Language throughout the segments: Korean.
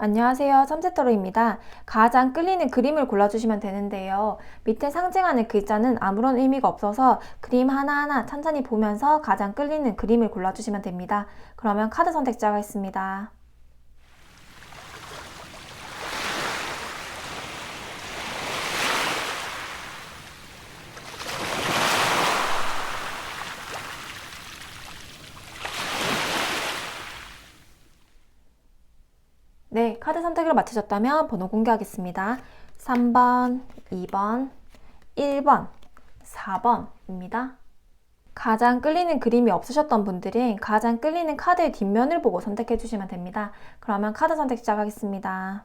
안녕하세요. 참새터로입니다. 가장 끌리는 그림을 골라주시면 되는데요. 밑에 상징하는 글자는 아무런 의미가 없어서 그림 하나하나 천천히 보면서 가장 끌리는 그림을 골라주시면 됩니다. 그러면 카드 선택자가 있습니다. 네, 카드 선택을 마치셨다면 번호 공개하겠습니다. 3번, 2번, 1번, 4번입니다. 가장 끌리는 그림이 없으셨던 분들은 가장 끌리는 카드의 뒷면을 보고 선택해 주시면 됩니다. 그러면 카드 선택 시작하겠습니다.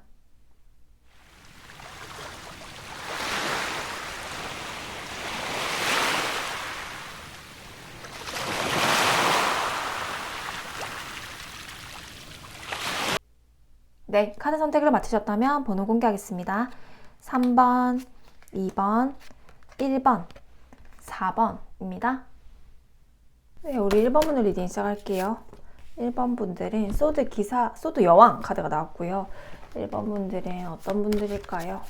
네, 카드 선택을 마치셨다면 번호 공개하겠습니다. 3번, 2번, 1번, 4번입니다. 네, 우리 1번 분들 리딩 시작할게요. 1번 분들은 소드 여왕 카드가 나왔고요. 1번 분들은 어떤 분들일까요?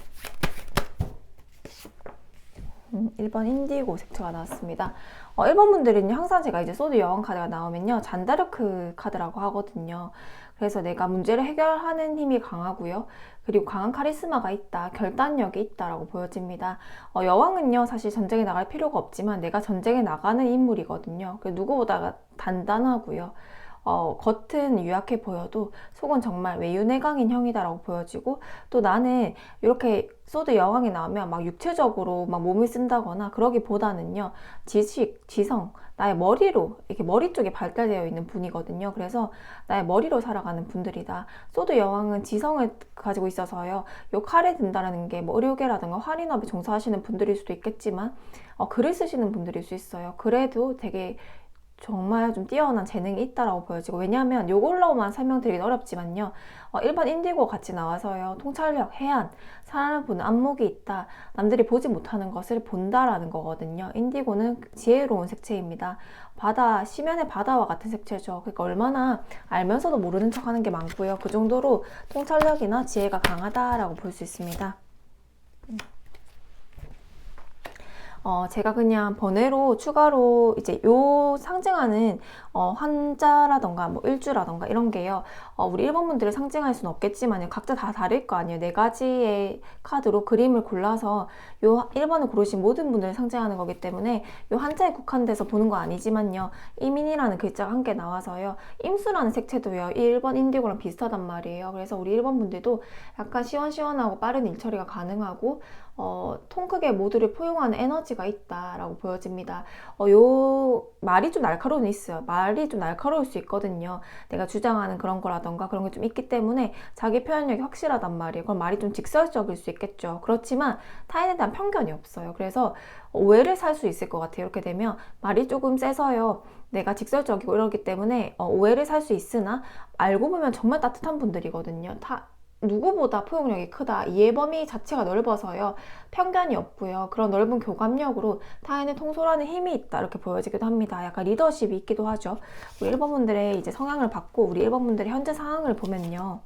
1번 인디고 색채가 나왔습니다. 1번 분들은요, 항상 제가 이제 소드 여왕 카드가 나오면요, 잔다르크 카드라고 하거든요. 그래서 내가 문제를 해결하는 힘이 강하고요. 그리고 강한 카리스마가 있다, 결단력이 있다라고 보여집니다. 여왕은요, 사실 전쟁에 나갈 필요가 없지만 내가 전쟁에 나가는 인물이거든요. 누구보다 단단하고요. 겉은 유약해 보여도 속은 정말 외유내강인 형이다라고 보여지고, 또 나는 이렇게 소드 여왕이 나오면 막 육체적으로 막 몸을 쓴다거나 그러기보다는요, 지식, 지성, 나의 머리로, 이렇게 머리 쪽에 발달되어 있는 분이거든요. 그래서 나의 머리로 살아가는 분들이다. 소드 여왕은 지성을 가지고 있어서요, 요 칼에 든다는 게 뭐 의료계라든가 할인업에 종사하시는 분들일 수도 있겠지만, 글을 쓰시는 분들일 수 있어요. 그래도 되게 정말 좀 뛰어난 재능이 있다라고 보여지고, 왜냐하면 요걸로만 설명드리긴 어렵지만요, 1번 인디고 같이 나와서요, 통찰력, 해안, 사람을 보는 안목이 있다, 남들이 보지 못하는 것을 본다라는 거거든요. 인디고는 지혜로운 색채입니다. 바다, 시면의 바다와 같은 색채죠. 그러니까 얼마나 알면서도 모르는 척 하는 게 많고요, 그 정도로 통찰력이나 지혜가 강하다라고 볼 수 있습니다. 제가 그냥 번외로 추가로 이제 요 상징하는 환자라던가 뭐 일주라던가 이런 게요, 우리 1번 분들을 상징할 수는 없겠지만 각자 다 다를 거 아니에요. 네 가지의 카드로 그림을 골라서 요 1번을 고르신 모든 분들을 상징하는 거기 때문에 요 한자에 국한돼서 보는 거 아니지만요, 이민이라는 글자가 함께 나와서요, 임수라는 색채도요 1번 인디고랑 비슷하단 말이에요. 그래서 우리 1번 분들도 약간 시원시원하고 빠른 일 처리가 가능하고, 통 크게 모두를 포용하는 에너지가 있다라고 보여집니다. 요 말이 좀 날카로운 있어요. 말이 좀 날카로울 수 있거든요. 내가 주장하는 그런 거라던가 그런 게 좀 있기 때문에 자기 표현력이 확실하단 말이에요. 그럼 말이 좀 직설적일 수 있겠죠. 그렇지만 타인에 대한 편견이 없어요. 그래서 오해를 살 수 있을 것 같아요. 이렇게 되면 말이 조금 세서요, 내가 직설적이고 이러기 때문에 오해를 살 수 있으나, 알고 보면 정말 따뜻한 분들이거든요. 누구보다 포용력이 크다, 이해 범위 자체가 넓어서요, 편견이 없고요, 그런 넓은 교감력으로 타인을 통솔하는 힘이 있다 이렇게 보여지기도 합니다. 약간 리더십이 있기도 하죠. 우리 1번 분들의 이제 성향을 받고 우리 1번 분들의 현재 상황을 보면요,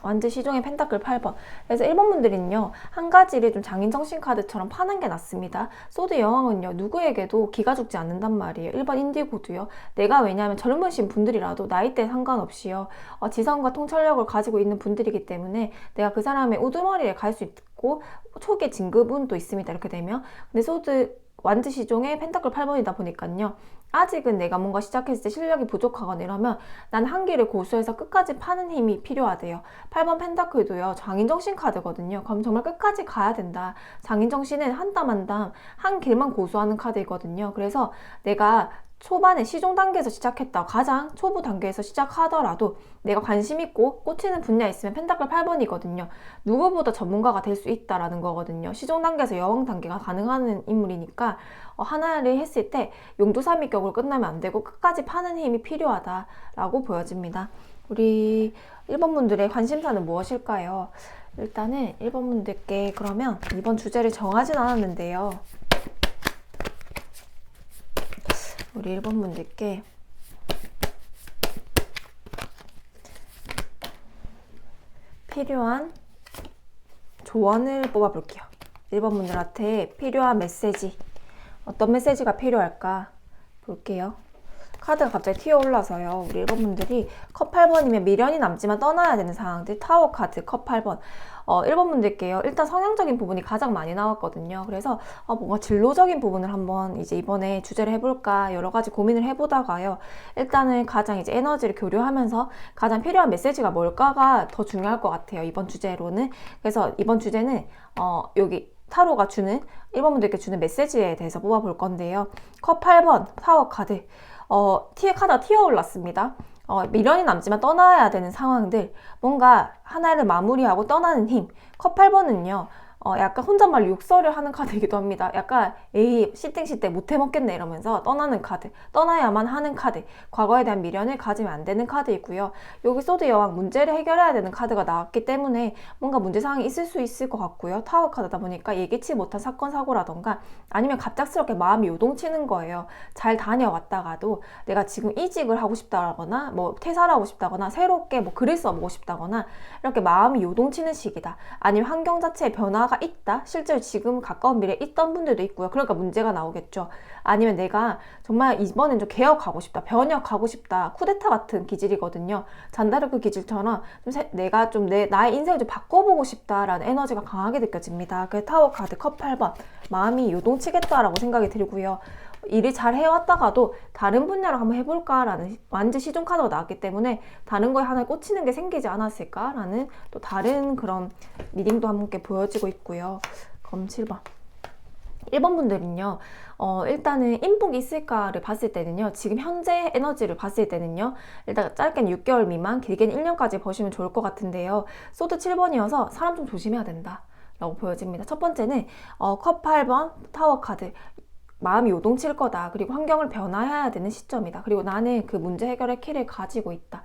완전 시종의 펜타클 8번. 그래서 1번 분들은요, 한 가지를 좀 장인 정신 카드처럼 파는 게 낫습니다. 소드 여왕은요, 누구에게도 기가 죽지 않는단 말이에요. 1번 인디고도요. 내가, 왜냐하면 젊으신 분들이라도 나이대 상관없이요, 지성과 통찰력을 가지고 있는 분들이기 때문에 내가 그 사람의 우두머리에 갈 수 있고 초기에 진급운도 있습니다. 이렇게 되면. 근데 소드 완드 시종의 펜타클 8번이다 보니까요, 아직은 내가 뭔가 시작했을 때 실력이 부족하거나 이러면 난 한계를 고수해서 끝까지 파는 힘이 필요하대요. 8번 펜타클도요, 장인정신 카드거든요. 그럼 정말 끝까지 가야 된다. 장인정신은 한 땀 한 땀 한 길만 고수하는 카드이거든요. 그래서 내가 초반에 시종 단계에서 시작했다, 가장 초보 단계에서 시작하더라도 내가 관심 있고 꽂히는 분야 있으면 펜타클 8번이거든요. 누구보다 전문가가 될 수 있다라는 거거든요. 시종 단계에서 여왕 단계가 가능한 인물이니까, 하나를 했을 때 용두사미격으로 끝나면 안 되고 끝까지 파는 힘이 필요하다라고 보여집니다. 우리 1번 분들의 관심사는 무엇일까요? 일단은 1번 분들께 그러면 이번 주제를 정하진 않았는데요, 우리 1번 분들께 필요한 조언을 뽑아볼게요. 1번 분들한테 필요한 메시지, 어떤 메시지가 필요할까 볼게요. 카드가 갑자기 튀어 올라서요. 우리 1번 분들이 컵 8번이면 미련이 남지만 떠나야 되는 상황들, 타워 카드 컵 8번. 1번 분들께요. 일단 성향적인 부분이 가장 많이 나왔거든요. 그래서 뭔가 진로적인 부분을 한번 이제 이번에 주제를 해볼까 여러 가지 고민을 해보다가요. 일단은 가장 이제 에너지를 교류하면서 가장 필요한 메시지가 뭘까가 더 중요할 것 같아요. 이번 주제로는. 그래서 이번 주제는 여기 타로가 주는 1번 분들께 주는 메시지에 대해서 뽑아볼 건데요. 컵 8번 타워 카드. 카드가 튀어 올랐습니다. 미련이 남지만 떠나야 되는 상황들, 뭔가 하나를 마무리하고 떠나는 힘. 컵 8번은요, 약간 혼잣말로 욕설을 하는 카드이기도 합니다. 약간 에이 시땡시땡 못해 먹겠네 이러면서 떠나는 카드, 떠나야만 하는 카드, 과거에 대한 미련을 가지면 안 되는 카드이고요. 여기 소드 여왕, 문제를 해결해야 되는 카드가 나왔기 때문에 뭔가 문제사항이 있을 수 있을 것 같고요. 타워 카드다 보니까 예기치 못한 사건 사고라던가 아니면 갑작스럽게 마음이 요동치는 거예요. 잘 다녀왔다가도 내가 지금 이직을 하고 싶다거나 뭐 퇴사를 하고 싶다거나 새롭게 뭐 글을 써보고 싶다거나 이렇게 마음이 요동치는 시기다. 아니면 환경 자체의 변화가 있다. 실제로 지금 가까운 미래에 있던 분들도 있고요. 그러니까 문제가 나오겠죠. 아니면 내가 정말 이번엔 좀 개혁하고 싶다. 변혁하고 싶다. 쿠데타 같은 기질이거든요. 잔다르크 기질처럼 내가 좀 나의 인생을 좀 바꿔보고 싶다라는 에너지가 강하게 느껴집니다. 그 타워 카드 컵 8번. 마음이 요동치겠다라고 생각이 들고요. 일이 잘 해왔다가도 다른 분야로 한번 해볼까라는 완전 시종 카드가 나왔기 때문에 다른 거에 하나 꽂히는 게 생기지 않았을까라는 또 다른 그런 리딩도 함께 보여지고 있고요. 그럼 7번. 1번 분들은요, 일단은 인복이 있을까를 봤을 때는요, 지금 현재 에너지를 봤을 때는요, 일단 짧게는 6개월 미만, 길게는 1년까지 보시면 좋을 것 같은데요. 소드 7번이어서 사람 좀 조심해야 된다 라고 보여집니다. 첫 번째는 컵 8번 타워 카드. 마음이 요동칠 거다. 그리고 환경을 변화해야 되는 시점이다. 그리고 나는 그 문제 해결의 키를 가지고 있다.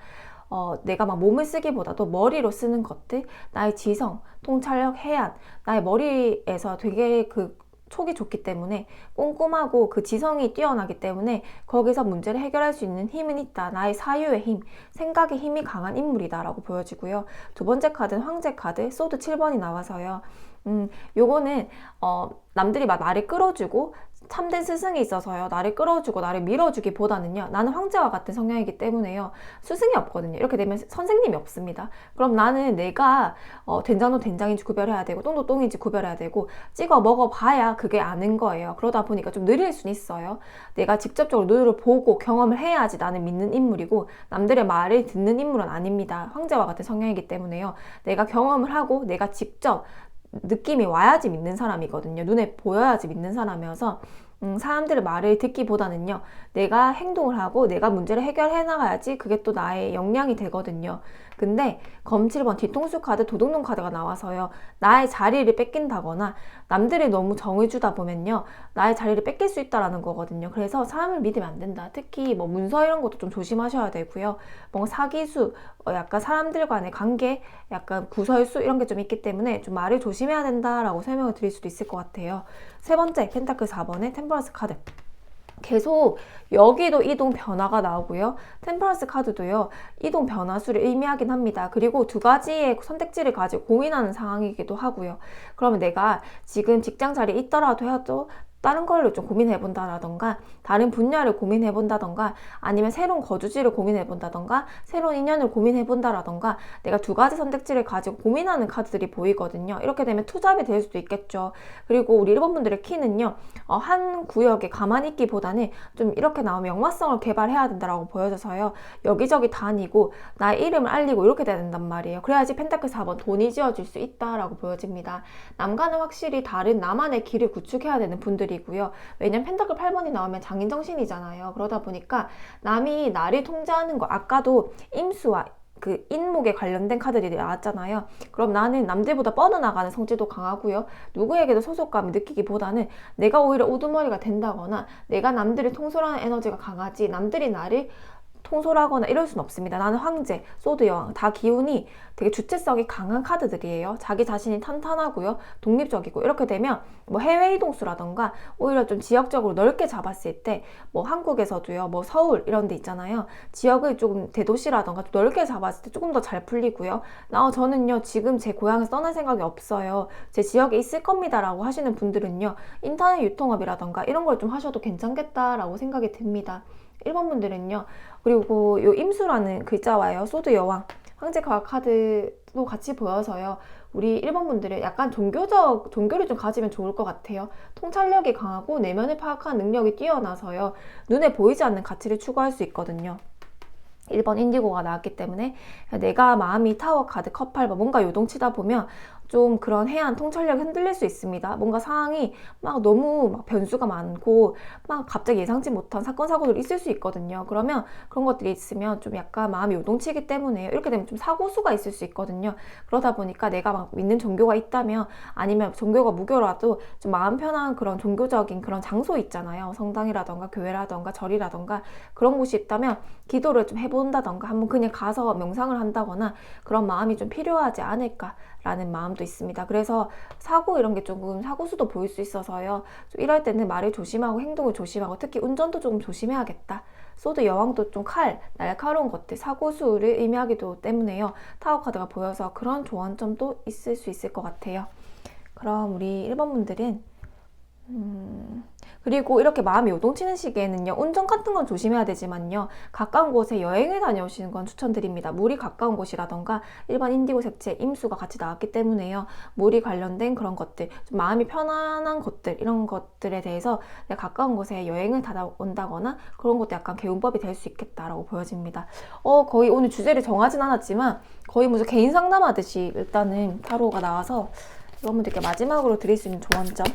내가 막 몸을 쓰기보다도 머리로 쓰는 것들, 나의 지성, 통찰력, 해안, 나의 머리에서 되게 그 촉이 좋기 때문에 꼼꼼하고 그 지성이 뛰어나기 때문에 거기서 문제를 해결할 수 있는 힘은 있다. 나의 사유의 힘, 생각의 힘이 강한 인물이다 라고 보여지고요. 두 번째 카드는 황제 카드, 소드 7번이 나와서요. 요거는 남들이 막 나를 끌어주고 참된 스승이 있어서요. 나를 끌어주고 나를 밀어주기보다는요. 나는 황제와 같은 성향이기 때문에요. 스승이 없거든요. 이렇게 되면 선생님이 없습니다. 그럼 나는 내가 된장도 된장인지 구별해야 되고 똥도 똥인지 구별해야 되고 찍어 먹어봐야 그게 아는 거예요. 그러다 보니까 좀 느릴 수는 있어요. 내가 직접적으로 눈으로 보고 경험을 해야지 나는 믿는 인물이고 남들의 말을 듣는 인물은 아닙니다. 황제와 같은 성향이기 때문에요. 내가 경험을 하고 내가 직접 느낌이 와야지 믿는 사람이거든요. 눈에 보여야지 믿는 사람이어서 사람들의 말을 듣기보다는요. 내가 행동을 하고 내가 문제를 해결해 나가야지 그게 또 나의 역량이 되거든요. 근데 검 7번 뒤통수 카드 도둑놈 카드가 나와서요. 나의 자리를 뺏긴다거나 남들이 너무 정을 주다 보면요. 나의 자리를 뺏길 수 있다라는 거거든요. 그래서 사람을 믿으면 안 된다. 특히 뭐 문서 이런 것도 좀 조심하셔야 되고요. 뭔가 사기수, 약간 사람들 간의 관계, 약간 구설수 이런 게 좀 있기 때문에 좀 말을 조심해야 된다라고 설명을 드릴 수도 있을 것 같아요. 세 번째 펜타클 4번의 템퍼런스 카드. 계속 여기도 이동 변화가 나오고요. 템퍼런스 카드도요. 이동 변화수를 의미하긴 합니다. 그리고 두 가지의 선택지를 가지고 고민하는 상황이기도 하고요. 그러면 내가 지금 직장 자리에 있더라도 해도 다른 걸로 좀 고민해본다라던가 다른 분야를 고민해본다던가 아니면 새로운 거주지를 고민해본다던가 새로운 인연을 고민해본다라던가 내가 두 가지 선택지를 가지고 고민하는 카드들이 보이거든요. 이렇게 되면 투잡이 될 수도 있겠죠. 그리고 우리 1번 분들의 키는요. 한 구역에 가만히 있기보다는 좀 이렇게 나오면 영화성을 개발해야 된다라고 보여져서요. 여기저기 다니고 나의 이름을 알리고 이렇게 돼야 된단 말이에요. 그래야지 펜타클 4번 돈이 지어질 수 있다라고 보여집니다. 남과는 확실히 다른 나만의 길을 구축해야 되는 분들이 이고요. 왜냐면 펜타클 8번이 나오면 장인정신이잖아요. 그러다 보니까 남이 나를 통제하는 거 아까도 임수와 그 인목에 관련된 카드들이 나왔잖아요. 그럼 나는 남들보다 뻗어나가는 성질도 강하고요. 누구에게도 소속감을 느끼기보다는 내가 오히려 우두머리가 된다거나 내가 남들을 통솔하는 에너지가 강하지 남들이 나를 통솔하거나 이럴 순 없습니다. 나는 황제, 소드 여왕 다 기운이 되게 주체성이 강한 카드들이에요. 자기 자신이 탄탄하고요, 독립적이고, 이렇게 되면 뭐 해외 이동수라던가 오히려 좀 지역적으로 넓게 잡았을 때 뭐 한국에서도요, 뭐 서울 이런 데 있잖아요. 지역을 조금 대도시라던가 좀 넓게 잡았을 때 조금 더 잘 풀리고요. 저는요 지금 제 고향에서 떠날 생각이 없어요, 제 지역에 있을 겁니다 라고 하시는 분들은요, 인터넷 유통업이라던가 이런 걸 좀 하셔도 괜찮겠다라고 생각이 듭니다. 1번 분들은요, 그리고 요 임수라는 글자와요, 소드 여왕, 황제 과학 카드도 같이 보여서요, 우리 1번 분들은 약간 종교를 좀 가지면 좋을 것 같아요. 통찰력이 강하고 내면을 파악하는 능력이 뛰어나서요, 눈에 보이지 않는 가치를 추구할 수 있거든요. 1번 인디고가 나왔기 때문에 내가 마음이 타워 카드 컵8번, 뭔가 요동치다 보면 좀 그런 해안 통찰력이 흔들릴 수 있습니다. 뭔가 상황이 막 너무 막 변수가 많고 막 갑자기 예상치 못한 사건 사고들이 있을 수 있거든요. 그러면 그런 것들이 있으면 좀 약간 마음이 요동치기 때문에 이렇게 되면 좀 사고수가 있을 수 있거든요. 그러다 보니까 내가 막 믿는 종교가 있다면, 아니면 종교가 무교라도 좀 마음 편한 그런 종교적인 그런 장소 있잖아요. 성당이라던가 교회라던가 절이라던가 그런 곳이 있다면 기도를 좀 해본다던가 한번 그냥 가서 명상을 한다거나 그런 마음이 좀 필요하지 않을까라는 마음도 있습니다. 그래서 사고 이런 게 조금 사고수도 보일 수 있어서요, 좀 이럴 때는 말을 조심하고 행동을 조심하고 특히 운전도 조금 조심해야겠다. 소드 여왕도 좀 날카로운 것들, 사고수를 의미하기도 때문에요, 타워 카드가 보여서 그런 조언점도 있을 수 있을 것 같아요. 그럼 우리 1번 분들은 그리고 이렇게 마음이 요동치는 시기에는요, 운전 같은 건 조심해야 되지만요, 가까운 곳에 여행을 다녀오시는 건 추천드립니다. 물이 가까운 곳이라던가 일반 인디고 색채, 임수가 같이 나왔기 때문에요, 물이 관련된 그런 것들, 좀 마음이 편안한 것들, 이런 것들에 대해서 내가 가까운 곳에 여행을 다녀온다거나 그런 것도 약간 개운법이 될 수 있겠다라고 보여집니다. 거의 오늘 주제를 정하진 않았지만 거의 무슨 개인 상담하듯이 일단은 타로가 나와서 여러분들께 마지막으로 드릴 수 있는 조언점,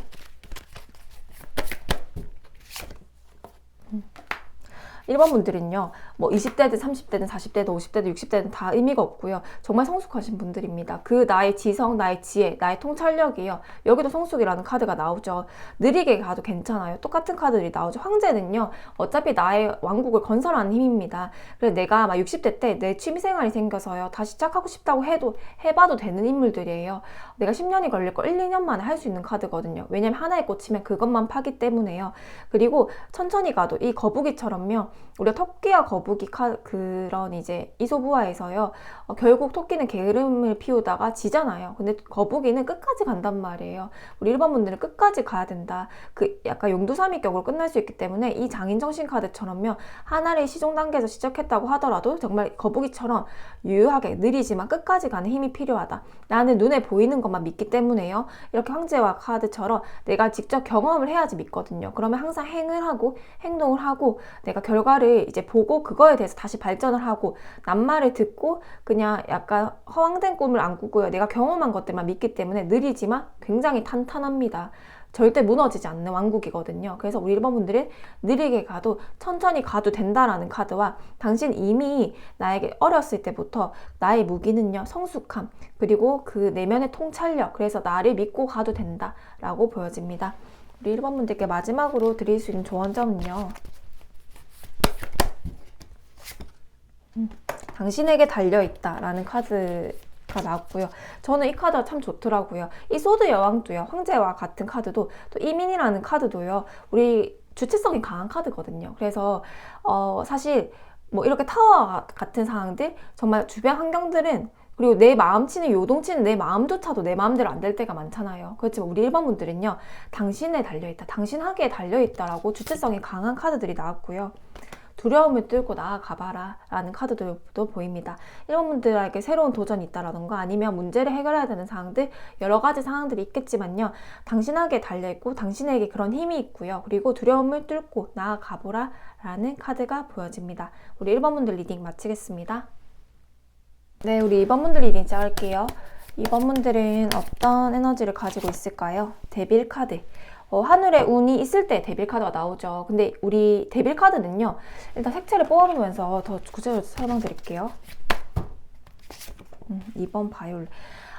1번 분들은요, 뭐 20대든 30대든 40대든 50대든 60대든 다 의미가 없고요, 정말 성숙하신 분들입니다. 그 나의 지성, 나의 지혜, 나의 통찰력이요, 여기도 성숙이라는 카드가 나오죠. 느리게 가도 괜찮아요. 똑같은 카드들이 나오죠. 황제는요, 어차피 나의 왕국을 건설하는 힘입니다. 그래서 내가 막 60대 때 내 취미생활이 생겨서요, 다시 시작하고 싶다고 해봐도 되는 인물들이에요. 내가 10년이 걸릴 거 1, 2년 만에 할 수 있는 카드거든요. 왜냐면 하나에 꽂히면 그것만 파기 때문에요. 그리고 천천히 가도 이 거북이처럼요, 우리가 토끼와 거북이 그런 이제 이솝우화에서요, 결국 토끼는 게으름을 피우다가 지잖아요. 근데 거북이는 끝까지 간단 말이에요. 우리 1번 분들은 끝까지 가야 된다. 그 약간 용두사미격으로 끝날 수 있기 때문에 이 장인정신 카드처럼요, 하나의 시종 단계에서 시작했다고 하더라도 정말 거북이처럼 유효하게 느리지만 끝까지 가는 힘이 필요하다. 나는 눈에 보이는 것만 믿기 때문에요, 이렇게 황제와 카드처럼 내가 직접 경험을 해야지 믿거든요. 그러면 항상 행동을 하고 내가 결과를 이제 보고 그거에 대해서 다시 발전을 하고, 낱말을 듣고 그냥 약간 허황된 꿈을 안 꾸고요, 내가 경험한 것들만 믿기 때문에 느리지만 굉장히 탄탄합니다. 절대 무너지지 않는 왕국이거든요. 그래서 우리 1번 분들은 느리게 가도 천천히 가도 된다라는 카드와, 당신 이미 나에게 어렸을 때부터 나의 무기는요, 성숙함, 그리고 그 내면의 통찰력, 그래서 나를 믿고 가도 된다라고 보여집니다. 우리 1번 분들께 마지막으로 드릴 수 있는 조언점은요, 당신에게 달려있다라는 카드가 나왔고요. 저는 이 카드가 참 좋더라고요. 이 소드 여왕도요, 황제와 같은 카드도, 또 이민이라는 카드도요, 우리 주체성이 강한 카드거든요. 그래서 사실 뭐 이렇게 타워와 같은 상황들, 정말 주변 환경들은, 그리고 내 마음치는 요동치는 내 마음조차도 내 마음대로 안 될 때가 많잖아요. 그렇지만 우리 1번 분들은요, 당신에 달려있다, 당신에게 달려있다라고 주체성이 강한 카드들이 나왔고요. 두려움을 뚫고 나아가봐라 라는 카드도 보입니다. 1번 분들에게 새로운 도전이 있다라던가 아니면 문제를 해결해야 되는 상황들, 여러 가지 상황들이 있겠지만요, 당신에게 달려있고 당신에게 그런 힘이 있고요, 그리고 두려움을 뚫고 나아가보라 라는 카드가 보여집니다. 우리 1번 분들 리딩 마치겠습니다. 네, 우리 2번 분들 리딩 시작할게요. 2번 분들은 어떤 에너지를 가지고 있을까요? 데빌 카드. 하늘에 운이 있을 때 데빌 카드가 나오죠. 근데 우리 데빌 카드는요, 일단 색채를 뽑아보면서 더 구체적으로 설명드릴게요. 2번 바이올렛.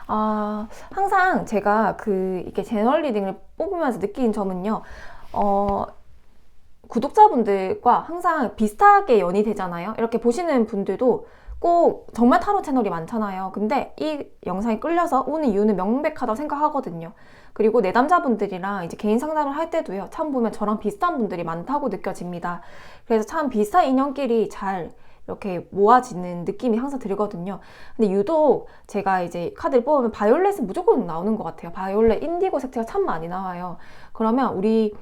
항상 제가 이렇게 제너럴 리딩을 뽑으면서 느낀 점은요, 구독자분들과 항상 비슷하게 연이 되잖아요. 이렇게 보시는 분들도 꼭 정말 타로 채널이 많잖아요. 근데 이 영상이 끌려서 오는 이유는 명백하다고 생각하거든요. 그리고 내담자분들이랑 이제 개인 상담을 할 때도요, 참 보면 저랑 비슷한 분들이 많다고 느껴집니다. 그래서 참 비슷한 인연끼리 잘 이렇게 모아지는 느낌이 항상 들거든요. 근데 유독 제가 이제 카드를 뽑으면 바이올렛은 무조건 나오는 것 같아요. 바이올렛, 인디고 색채가 참 많이 나와요. 그러면 우리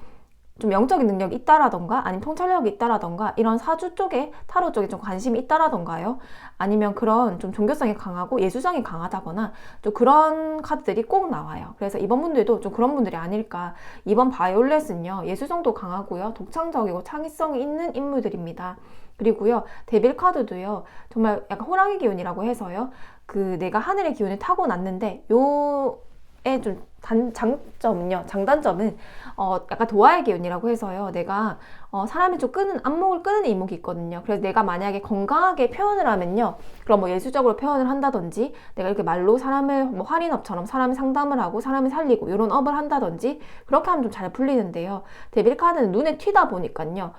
좀 영적인 능력이 있다라던가 아니면 통찰력이 있다라던가 이런 사주 쪽에 타로 쪽에 좀 관심이 있다라던가요, 아니면 그런 좀 종교성이 강하고 예술성이 강하다거나 좀 그런 카드들이 꼭 나와요. 그래서 이번 분들도 좀 그런 분들이 아닐까. 이번 바이올렛은요, 예술성도 강하고요, 독창적이고 창의성이 있는 인물들입니다. 그리고요, 데빌 카드도요, 정말 약간 호랑이 기운이라고 해서요, 그 내가 하늘의 기운을 타고났는데 요에 좀 장점은요, 장단점은 약간 도화의 기운이라고 해서요, 내가 사람이 좀 안목을 끄는 이목이 있거든요. 그래서 내가 만약에 건강하게 표현을 하면요, 그럼 뭐 예술적으로 표현을 한다든지, 내가 이렇게 말로 사람을 뭐 할인업처럼 사람이 상담을 하고 사람을 살리고 이런 업을 한다든지, 그렇게 하면 좀 잘 풀리는데요, 데빌 카드는 눈에 튀다 보니까요,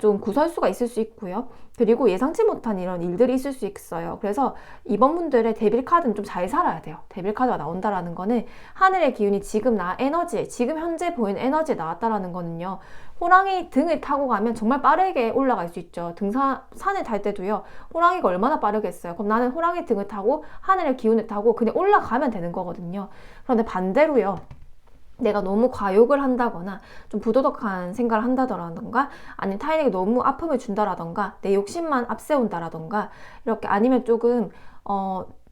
좀 구설수가 있을 수 있고요. 그리고 예상치 못한 이런 일들이 있을 수 있어요. 그래서 이번 분들의 데빌 카드는 좀 잘 살아야 돼요. 데빌 카드가 나온다라는 거는 하늘의 기운이 지금 나 에너지에, 지금 현재 보이는 에너지에 나왔다라는 거는요, 호랑이 등을 타고 가면 정말 빠르게 올라갈 수 있죠. 산을 탈 때도요, 호랑이가 얼마나 빠르겠어요. 그럼 나는 호랑이 등을 타고 하늘의 기운을 타고 그냥 올라가면 되는 거거든요. 그런데 반대로요, 내가 너무 과욕을 한다거나 좀 부도덕한 생각을 한다던가, 아니면 타인에게 너무 아픔을 준다라던가, 내 욕심만 앞세운다라던가, 이렇게, 아니면 조금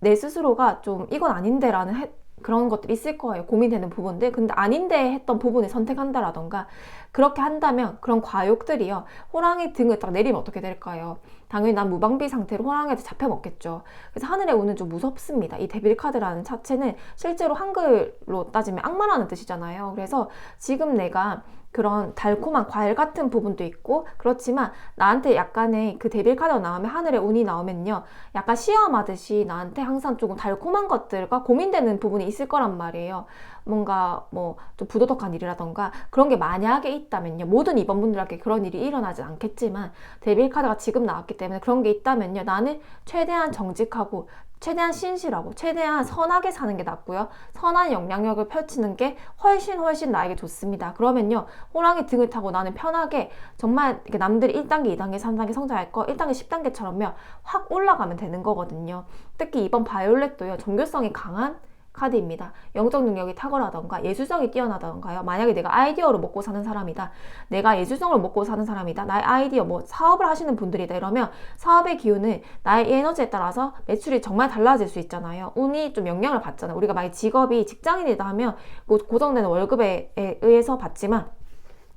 내 스스로가 좀 이건 아닌데라는 그런 것들이 있을 거예요. 고민되는 부분들. 근데 아닌데 했던 부분을 선택한다라던가, 그렇게 한다면 그런 과욕들이요, 호랑이 등을 딱 내리면 어떻게 될까요? 당연히 난 무방비 상태로 호랑이한테 잡혀먹겠죠. 그래서 하늘의 운은 좀 무섭습니다. 이 데빌 카드라는 자체는 실제로 한글로 따지면 악마라는 뜻이잖아요. 그래서 지금 내가 그런 달콤한 과일 같은 부분도 있고, 그렇지만 나한테 약간의 그 데빌 카드가 나오면, 하늘의 운이 나오면요, 약간 시험하듯이 나한테 항상 조금 달콤한 것들과 고민되는 부분이 있을 거란 말이에요. 뭔가 뭐 좀 부도덕한 일이라던가 그런 게 만약에 있다면요, 모든 이번 분들에게 그런 일이 일어나진 않겠지만 데빌 카드가 지금 나왔기 때문에 그런 게 있다면요, 나는 최대한 정직하고 최대한 신실하고 최대한 선하게 사는 게 낫고요, 선한 영향력을 펼치는 게 훨씬 나에게 좋습니다. 그러면요, 호랑이 등을 타고 나는 편하게 정말 이렇게 남들이 1단계, 2단계, 3단계 성장할 거 1단계, 10단계처럼요 확 올라가면 되는 거거든요. 특히 이번 바이올렛도요, 종교성이 강한 카드입니다. 영적 능력이 탁월하던가 예술성이 뛰어나던가요, 만약에 내가 아이디어로 먹고 사는 사람이다, 내가 예술성을 먹고 사는 사람이다, 나의 아이디어, 뭐 사업을 하시는 분들이다, 이러면 사업의 기운은 나의 에너지에 따라서 매출이 정말 달라질 수 있잖아요. 운이 좀 영향을 받잖아요. 우리가 만약 직업이 직장인이다 하면 고정되는 월급에 의해서 받지만,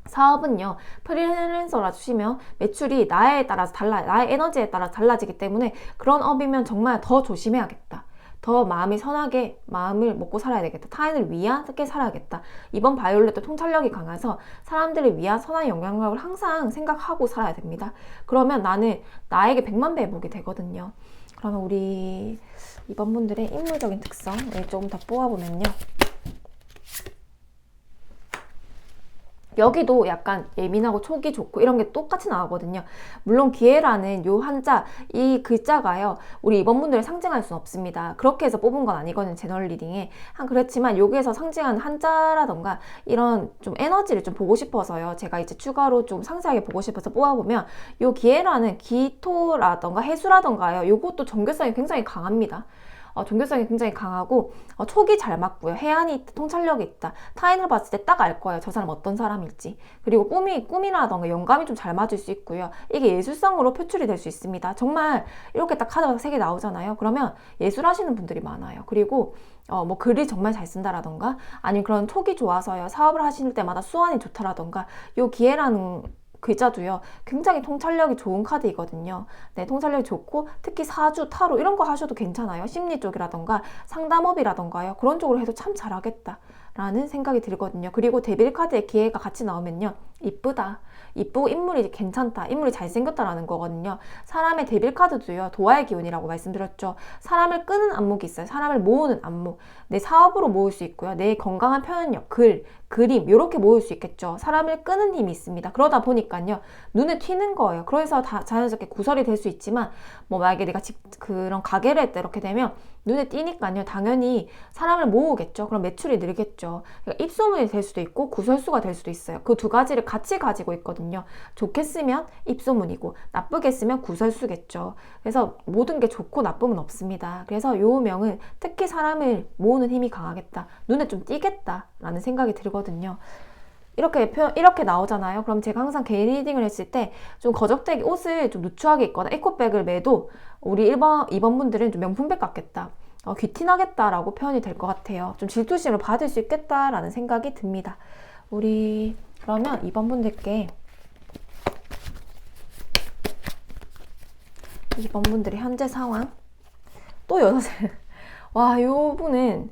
사업은요, 프리랜서라 주시면 매출이 나에 따라서 달라요. 나의 에너지에 따라 달라지기 때문에 그런 업이면 정말 더 조심해야겠다. 더 마음이 선하게 마음을 먹고 살아야 되겠다. 타인을 위하게 살아야겠다. 이번 바이올렛도 통찰력이 강해서 사람들을 위한 선한 영향력을 항상 생각하고 살아야 됩니다. 그러면 나는 나에게 100만 배 회복이 되거든요. 그러면 우리 이번 분들의 인물적인 특성을 조금 더 뽑아보면요, 여기도 약간 예민하고 촉이 좋고 이런 게 똑같이 나오거든요. 물론 기회라는 요 한자, 이 글자가요, 우리 이번 분들을 상징할 수는 없습니다. 그렇게 해서 뽑은 건 아니거든요, 제너럴 리딩에. 그렇지만 여기에서 상징하는 한자라던가 이런 좀 에너지를 좀 보고 싶어서요, 제가 이제 추가로 좀 상세하게 보고 싶어서 뽑아보면, 요 기회라는 기토라던가 해수라던가요, 요것도 종교성이 굉장히 강합니다. 종교성이 굉장히 강하고 촉이 잘 맞고요, 해안이 있다, 통찰력이 있다, 타인을 봤을 때 딱 알 거예요, 저 사람 어떤 사람일지. 그리고 꿈이라던가 영감이 좀 잘 맞을 수 있고요, 이게 예술성으로 표출이 될 수 있습니다. 정말 이렇게 딱 카드가 3개 나오잖아요. 그러면 예술하시는 분들이 많아요. 그리고 뭐 글이 정말 잘 쓴다라던가, 아니면 그런 촉이 좋아서요, 사업을 하실 때마다 수완이 좋다라던가, 요 기회라는 글자도요, 굉장히 통찰력이 좋은 카드이거든요. 네, 통찰력이 좋고, 특히 사주, 타로 이런 거 하셔도 괜찮아요. 심리 쪽이라던가 상담업이라던가요, 그런 쪽으로 해도 참 잘하겠다. 라는 생각이 들거든요. 그리고 데빌 카드의 기회가 같이 나오면요. 이쁘다. 이쁘고 인물이 괜찮다. 인물이 잘생겼다라는 거거든요. 사람의 데빌 카드도요. 도화의 기운이라고 말씀드렸죠. 사람을 끄는 안목이 있어요. 사람을 모으는 안목. 내 사업으로 모을 수 있고요. 내 건강한 표현력, 그림 이렇게 모을 수 있겠죠. 사람을 끄는 힘이 있습니다. 그러다 보니까요. 눈에 튀는 거예요. 그래서 다 자연스럽게 구설이 될 수 있지만 뭐 만약에 내가 그런 가게를 했다 이렇게 되면 눈에 띄니까요. 당연히 사람을 모으겠죠. 그럼 매출이 늘겠죠. 그러니까 입소문이 될 수도 있고 구설수가 될 수도 있어요. 그 두 가지를 같이 가지고 있거든요. 좋게 쓰면 입소문이고 나쁘게 쓰면 구설수겠죠. 그래서 모든 게 좋고 나쁨은 없습니다. 그래서 요 명은 특히 사람을 모으는 힘이 강하겠다. 눈에 좀 띄겠다라는 생각이 들거든요. 이렇게 나오잖아요. 그럼 제가 항상 개인 리딩을 했을 때 좀 거적대기 옷을 좀 누추하게 입거나 에코백을 매도 우리 2번 분들은 좀 명품백 같겠다. 귀티나겠다라고 표현이 될 것 같아요. 좀 질투심을 받을 수 있겠다라는 생각이 듭니다. 우리 그러면 2번 분들께 2번 분들의 현재 상황 또 여자들 와, 요 분은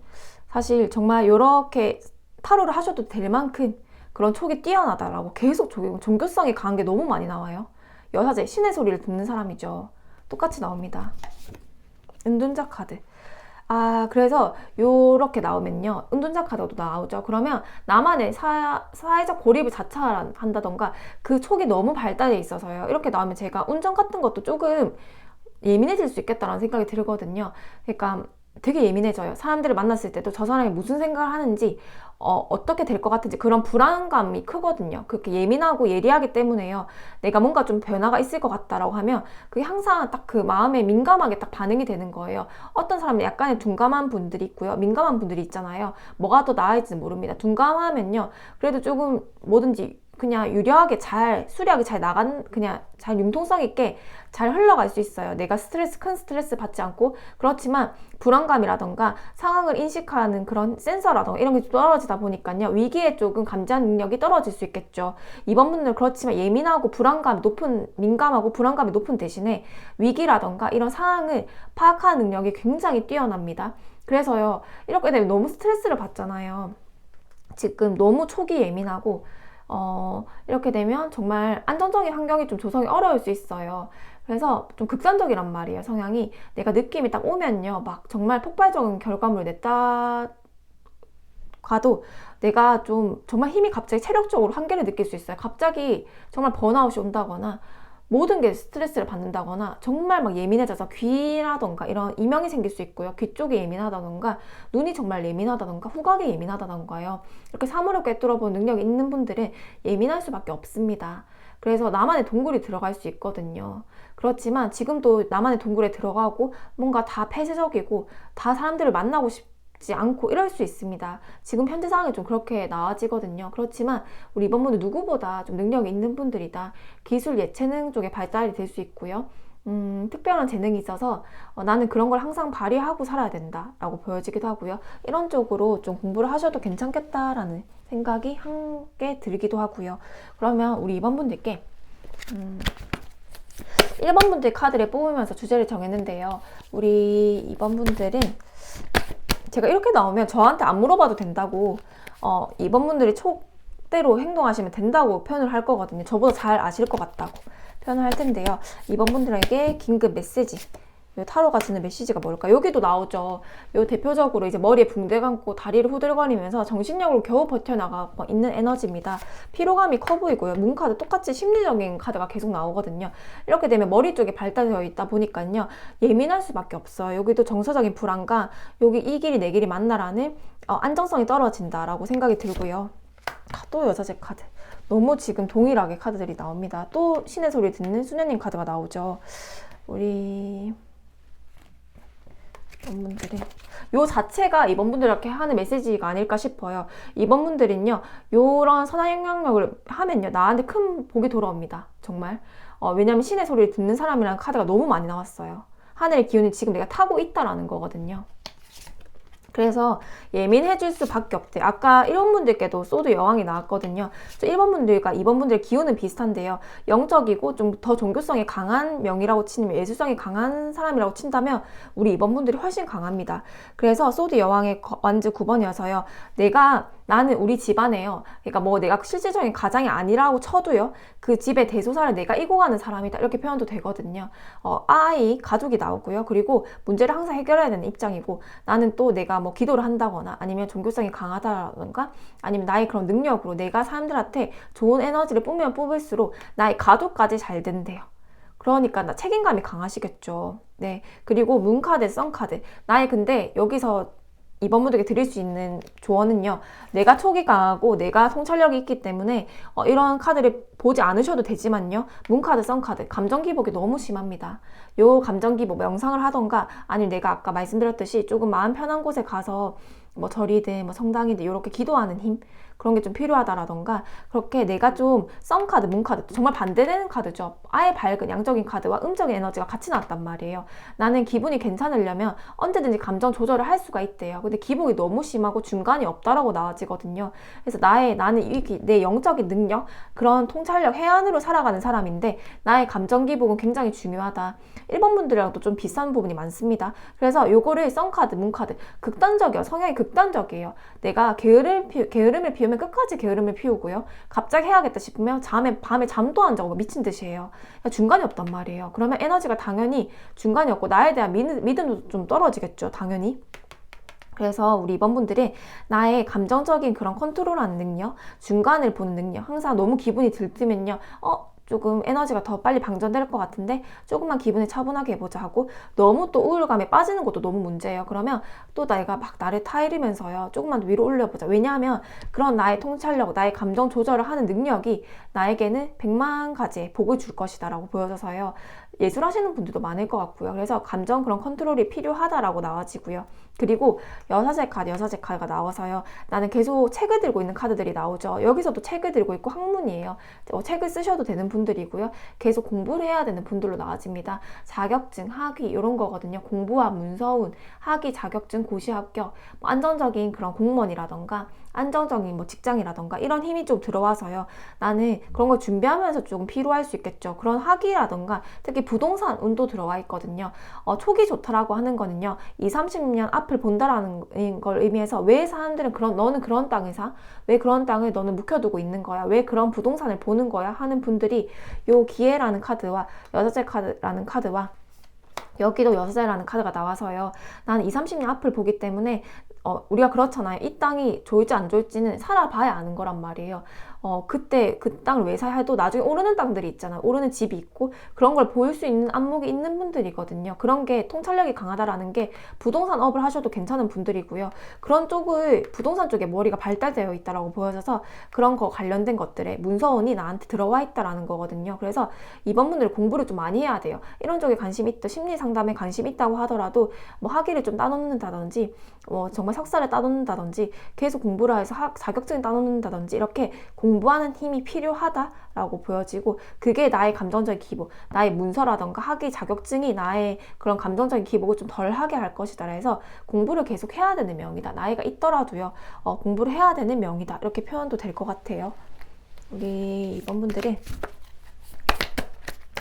사실 정말 이렇게 타로를 하셔도 될 만큼 그런 촉이 뛰어나다라고 계속 종교성이 강한 게 너무 많이 나와요. 여사제, 신의 소리를 듣는 사람이죠. 똑같이 나옵니다. 은둔자 카드. 그래서 요렇게 나오면요. 은둔자 카드도 나오죠. 그러면 나만의 사회적 고립을 자처한다던가 그 촉이 너무 발달돼 있어서요. 이렇게 나오면 제가 운전 같은 것도 조금 예민해질 수 있겠다라는 생각이 들거든요. 그러니까 되게 예민해져요. 사람들을 만났을 때도 저 사람이 무슨 생각을 하는지 어떻게 될 것 같은지 그런 불안감이 크거든요. 그렇게 예민하고 예리하기 때문에요. 내가 뭔가 좀 변화가 있을 것 같다라고 하면 그게 항상 딱 그 마음에 민감하게 딱 반응이 되는 거예요. 어떤 사람은 약간의 둔감한 분들이 있고요. 민감한 분들이 있잖아요. 뭐가 더 나을지는 모릅니다. 둔감하면요. 그래도 조금 뭐든지 그냥 유려하게 수리하게 그냥 잘 융통성 있게 잘 흘러갈 수 있어요. 내가 큰 스트레스 받지 않고. 그렇지만 불안감이라던가 상황을 인식하는 그런 센서라던가 이런 게 떨어지다 보니까요. 위기에 조금 감지하는 능력이 떨어질 수 있겠죠. 이번 분들은 그렇지만 민감하고 불안감이 높은 대신에 위기라던가 이런 상황을 파악하는 능력이 굉장히 뛰어납니다. 그래서요. 이렇게 되면 너무 스트레스를 받잖아요. 지금 너무 촉이 예민하고 이렇게 되면 정말 안정적인 환경이 좀 조성이 어려울 수 있어요. 그래서 좀 극단적이란 말이에요, 성향이. 내가 느낌이 딱 오면요, 막 정말 폭발적인 결과물을 냈다 가도 내가 좀 정말 힘이 갑자기 체력적으로 한계를 느낄 수 있어요. 갑자기 정말 번아웃이 온다거나 모든 게 스트레스를 받는다거나 정말 막 예민해져서 귀라던가 이런 이명이 생길 수 있고요. 귀 쪽이 예민하다던가 눈이 정말 예민하다던가 후각이 예민하다던가요. 이렇게 사물을 꿰뚫어보는 능력이 있는 분들은 예민할 수밖에 없습니다. 그래서 나만의 동굴이 들어갈 수 있거든요. 그렇지만 지금도 나만의 동굴에 들어가고 뭔가 다 폐쇄적이고 다 사람들을 만나고 싶지 않고 이럴 수 있습니다. 지금 현재 상황이 좀 그렇게 나아지거든요. 그렇지만 우리 이번 분들 누구보다 좀 능력이 있는 분들이다. 기술 예체능 쪽에 발달이 될 수 있고요. 특별한 재능이 있어서 나는 그런 걸 항상 발휘하고 살아야 된다 라고 보여지기도 하고요. 이런 쪽으로 좀 공부를 하셔도 괜찮겠다라는 생각이 함께 들기도 하고요. 그러면 우리 2번 분들께 1번 분들 카드를 뽑으면서 주제를 정했는데요. 우리 2번 분들은 제가 이렇게 나오면 저한테 안 물어봐도 된다고 2번 분들이 촉대로 행동하시면 된다고 표현을 할 거거든요. 저보다 잘 아실 것 같다고 표현을 할 텐데요. 2번 분들에게 긴급 메시지, 요 타로가 주는 메시지가 뭘까? 여기도 나오죠. 요 대표적으로 이제 머리에 붕대 감고 다리를 후들거리면서 정신력으로 겨우 버텨나가 있는 에너지입니다. 피로감이 커 보이고요. 문카드 똑같이 심리적인 카드가 계속 나오거든요. 이렇게 되면 머리 쪽에 발달되어 있다 보니까요. 예민할 수밖에 없어요. 여기도 정서적인 불안감, 여기 이 길이 내 길이 맞나라는 안정성이 떨어진다라고 생각이 들고요. 또 여자제 카드. 너무 지금 동일하게 카드들이 나옵니다. 또 신의 소리 듣는 수녀님 카드가 나오죠. 우리 이번 분들은 요 자체가 이번 분들 이렇게 하는 메시지가 아닐까 싶어요. 이번 분들은요, 요런 선한 영향력을 하면요, 나한테 큰 복이 돌아옵니다. 정말. 왜냐면 신의 소리를 듣는 사람이라는 카드가 너무 많이 나왔어요. 하늘의 기운을 지금 내가 타고 있다라는 거거든요. 그래서 예민해질 수밖에 없대요. 아까 1번 분들께도 소드 여왕이 나왔거든요. 1번 분들과 2번 분들 기운은 비슷한데요. 영적이고 좀 더 종교성이 강한 명이라고 치면, 예술성이 강한 사람이라고 친다면 우리 2번 분들이 훨씬 강합니다. 그래서 소드 여왕의 완즈 9번이어서요. 나는 우리 집안에요. 그러니까 뭐 내가 실질적인 가장이 아니라고 쳐도요. 그 집의 대소사를 내가 이고 가는 사람이다. 이렇게 표현도 되거든요. 가족이 나오고요. 그리고 문제를 항상 해결해야 되는 입장이고, 나는 또 내가 뭐 기도를 한다거나 아니면 종교성이 강하다던가 아니면 나의 그런 능력으로 내가 사람들한테 좋은 에너지를 뿜으면 뿜을수록 나의 가족까지 잘 된대요. 그러니까 나 책임감이 강하시겠죠. 네. 그리고 문카드, 썬카드. 근데 여기서 이번 분들께 드릴 수 있는 조언은요. 내가 촉이 강하고 내가 통찰력이 있기 때문에 이런 카드를 보지 않으셔도 되지만요. 문카드, 썬카드, 감정 기복이 너무 심합니다. 요 감정 기복 명상을 하던가 아니면 내가 아까 말씀드렸듯이 조금 마음 편한 곳에 가서 뭐 절이든 뭐 성당이든 이렇게 기도하는 힘, 그런 게 좀 필요하다라던가, 그렇게 내가 좀 썬카드, 문카드, 정말 반대되는 카드죠. 아예 밝은 양적인 카드와 음적인 에너지가 같이 나왔단 말이에요. 나는 기분이 괜찮으려면 언제든지 감정 조절을 할 수가 있대요. 근데 기복이 너무 심하고 중간이 없다라고 나와지거든요. 그래서 나는 내 영적인 능력, 그런 통찰력, 해안으로 살아가는 사람인데 나의 감정 기복은 굉장히 중요하다. 1번 분들이랑도 좀 비슷한 부분이 많습니다. 그래서 요거를 썬카드, 문카드, 극단적이에요. 성향이 극단적이에요. 내가 게으름을 피우면 끝까지 게으름을 피우고요. 갑자기 해야겠다 싶으면 밤에 잠도 안 자고 미친 듯이 해요. 중간이 없단 말이에요. 그러면 에너지가 당연히 중간이 없고 나에 대한 믿음도 좀 떨어지겠죠. 당연히. 그래서 우리 이번 분들이 나의 감정적인 그런 컨트롤하는 능력, 중간을 보는 능력, 항상 너무 기분이 들뜨면요. 조금 에너지가 더 빨리 방전될 것 같은데 조금만 기분을 차분하게 해보자 하고, 너무 또 우울감에 빠지는 것도 너무 문제예요. 그러면 또 내가 막 나를 타이르면서요. 조금만 더 위로 올려보자. 왜냐하면 그런 나의 통찰력, 나의 감정 조절을 하는 능력이 나에게는 100만 가지의 복을 줄 것이다 라고 보여져서요. 예술하시는 분들도 많을 것 같고요. 그래서 감정 그런 컨트롤이 필요하다라고 나와지고요. 그리고 여사제 카드가 나와서요. 나는 계속 책을 들고 있는 카드들이 나오죠. 여기서도 책을 들고 있고 학문이에요. 책을 쓰셔도 되는 분들이고요. 계속 공부를 해야 되는 분들로 나와집니다. 자격증, 학위 이런 거거든요. 공부와 문서운, 학위, 자격증, 고시 합격, 안정적인 그런 공무원이라던가 안정적인 뭐 직장이라던가 이런 힘이 좀 들어와서요. 나는 그런 걸 준비하면서 조금 필요할 수 있겠죠. 그런 학위라던가 특히 부동산 운도 들어와 있거든요. 촉이 좋다라고 하는 거는요. 20, 30년 앞을 본다라는 걸 의미해서 왜 사람들은 너는 그런 땅을 사? 왜 그런 땅을 너는 묵혀두고 있는 거야? 왜 그런 부동산을 보는 거야? 하는 분들이 요 기회라는 카드와 여자제 카드라는 카드와 여기도 여자제라는 카드가 나와서요. 나는 20, 30년 앞을 보기 때문에 우리가 그렇잖아요. 이 땅이 좋을지 안 좋을지는 살아봐야 아는 거란 말이에요. 그때 그 땅을 왜 사야 해도 나중에 오르는 땅들이 있잖아요. 오르는 집이 있고 그런 걸 보일 수 있는 안목이 있는 분들이거든요. 그런 게 통찰력이 강하다라는 게 부동산 업을 하셔도 괜찮은 분들이고요. 그런 쪽을 부동산 쪽에 머리가 발달되어 있다라고 보여져서 그런 거 관련된 것들에 문서원이 나한테 들어와 있다라는 거거든요. 그래서 이번 분들 공부를 좀 많이 해야 돼요. 이런 쪽에 관심 있다, 심리 상담에 관심 있다고 하더라도 뭐 학위를 좀 따놓는다든지 정말 석사를 따놓는다든지 계속 공부를 해서 자격증을 따놓는다든지 이렇게 공부하는 힘이 필요하다라고 보여지고, 그게 나의 감정적인 기복, 나의 문서라던가 학위 자격증이 나의 그런 감정적인 기복을 좀 덜하게 할 것이다. 그래서 공부를 계속 해야 되는 명이다. 나이가 있더라도요. 공부를 해야 되는 명이다. 이렇게 표현도 될 것 같아요. 우리 이번 분들이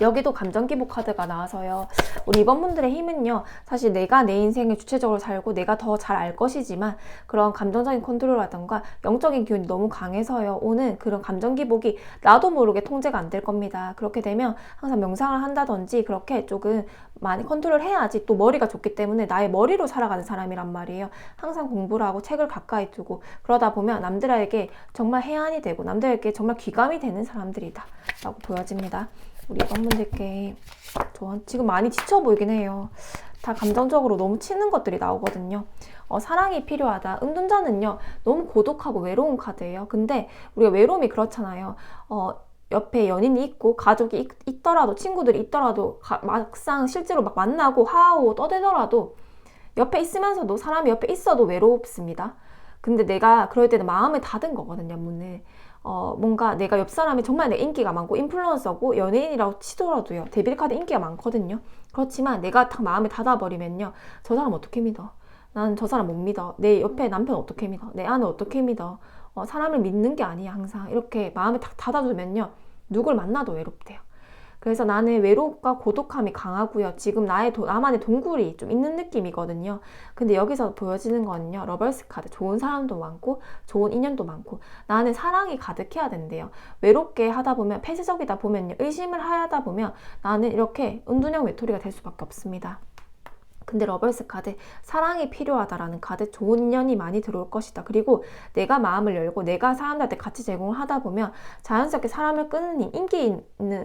여기도 감정기복 카드가 나와서요. 우리 이번 분들의 힘은요. 사실 내가 내 인생을 주체적으로 살고 내가 더 잘 알 것이지만 그런 감정적인 컨트롤이라던가 영적인 기운이 너무 강해서요. 오는 그런 감정기복이 나도 모르게 통제가 안 될 겁니다. 그렇게 되면 항상 명상을 한다든지 그렇게 조금 많이 컨트롤 해야지 또 머리가 좋기 때문에 나의 머리로 살아가는 사람이란 말이에요. 항상 공부를 하고 책을 가까이 두고 그러다 보면 남들에게 정말 해안이 되고 남들에게 정말 귀감이 되는 사람들이다 라고 보여집니다. 우리 이번 분들께 지금 많이 지쳐 보이긴 해요. 다 감정적으로 너무 치는 것들이 나오거든요. 사랑이 필요하다. 은둔자는요. 너무 고독하고 외로운 카드예요. 근데 우리가 외로움이 그렇잖아요. 옆에 연인이 있고 가족이 있더라도 친구들이 있더라도 막상 실제로 막 만나고 하하호 떠들더라도 옆에 있으면서도 사람이 옆에 있어도 외롭습니다. 근데 내가 그럴 때는 마음을 닫은 거거든요. 문을. 뭔가 내가 옆 사람이 정말 내 인기가 많고 인플루언서고 연예인이라고 치더라도요. 데빌 카드 인기가 많거든요. 그렇지만 내가 딱 마음을 닫아버리면요. 저 사람 어떻게 믿어? 나는 저 사람 못 믿어. 내 옆에 남편 어떻게 믿어? 내 아내 어떻게 믿어? 사람을 믿는 게 아니야. 항상 이렇게 마음을 딱 닫아두면요, 누굴 만나도 외롭대요. 그래서 나는 외로움과 고독함이 강하고요. 지금 나만의 동굴이 좀 있는 느낌이거든요. 근데 여기서 보여지는 거는요, 러벌스 카드. 좋은 사람도 많고, 좋은 인연도 많고, 나는 사랑이 가득해야 된대요. 외롭게 하다 보면, 폐쇄적이다 보면요, 의심을 하다 보면 나는 이렇게 은둔형 외톨이가 될 수밖에 없습니다. 근데 러벌스 카드, 사랑이 필요하다라는 카드, 좋은 인연이 많이 들어올 것이다. 그리고 내가 마음을 열고 내가 사람들한테 가치 제공을 하다 보면 자연스럽게 사람을 끄는 힘,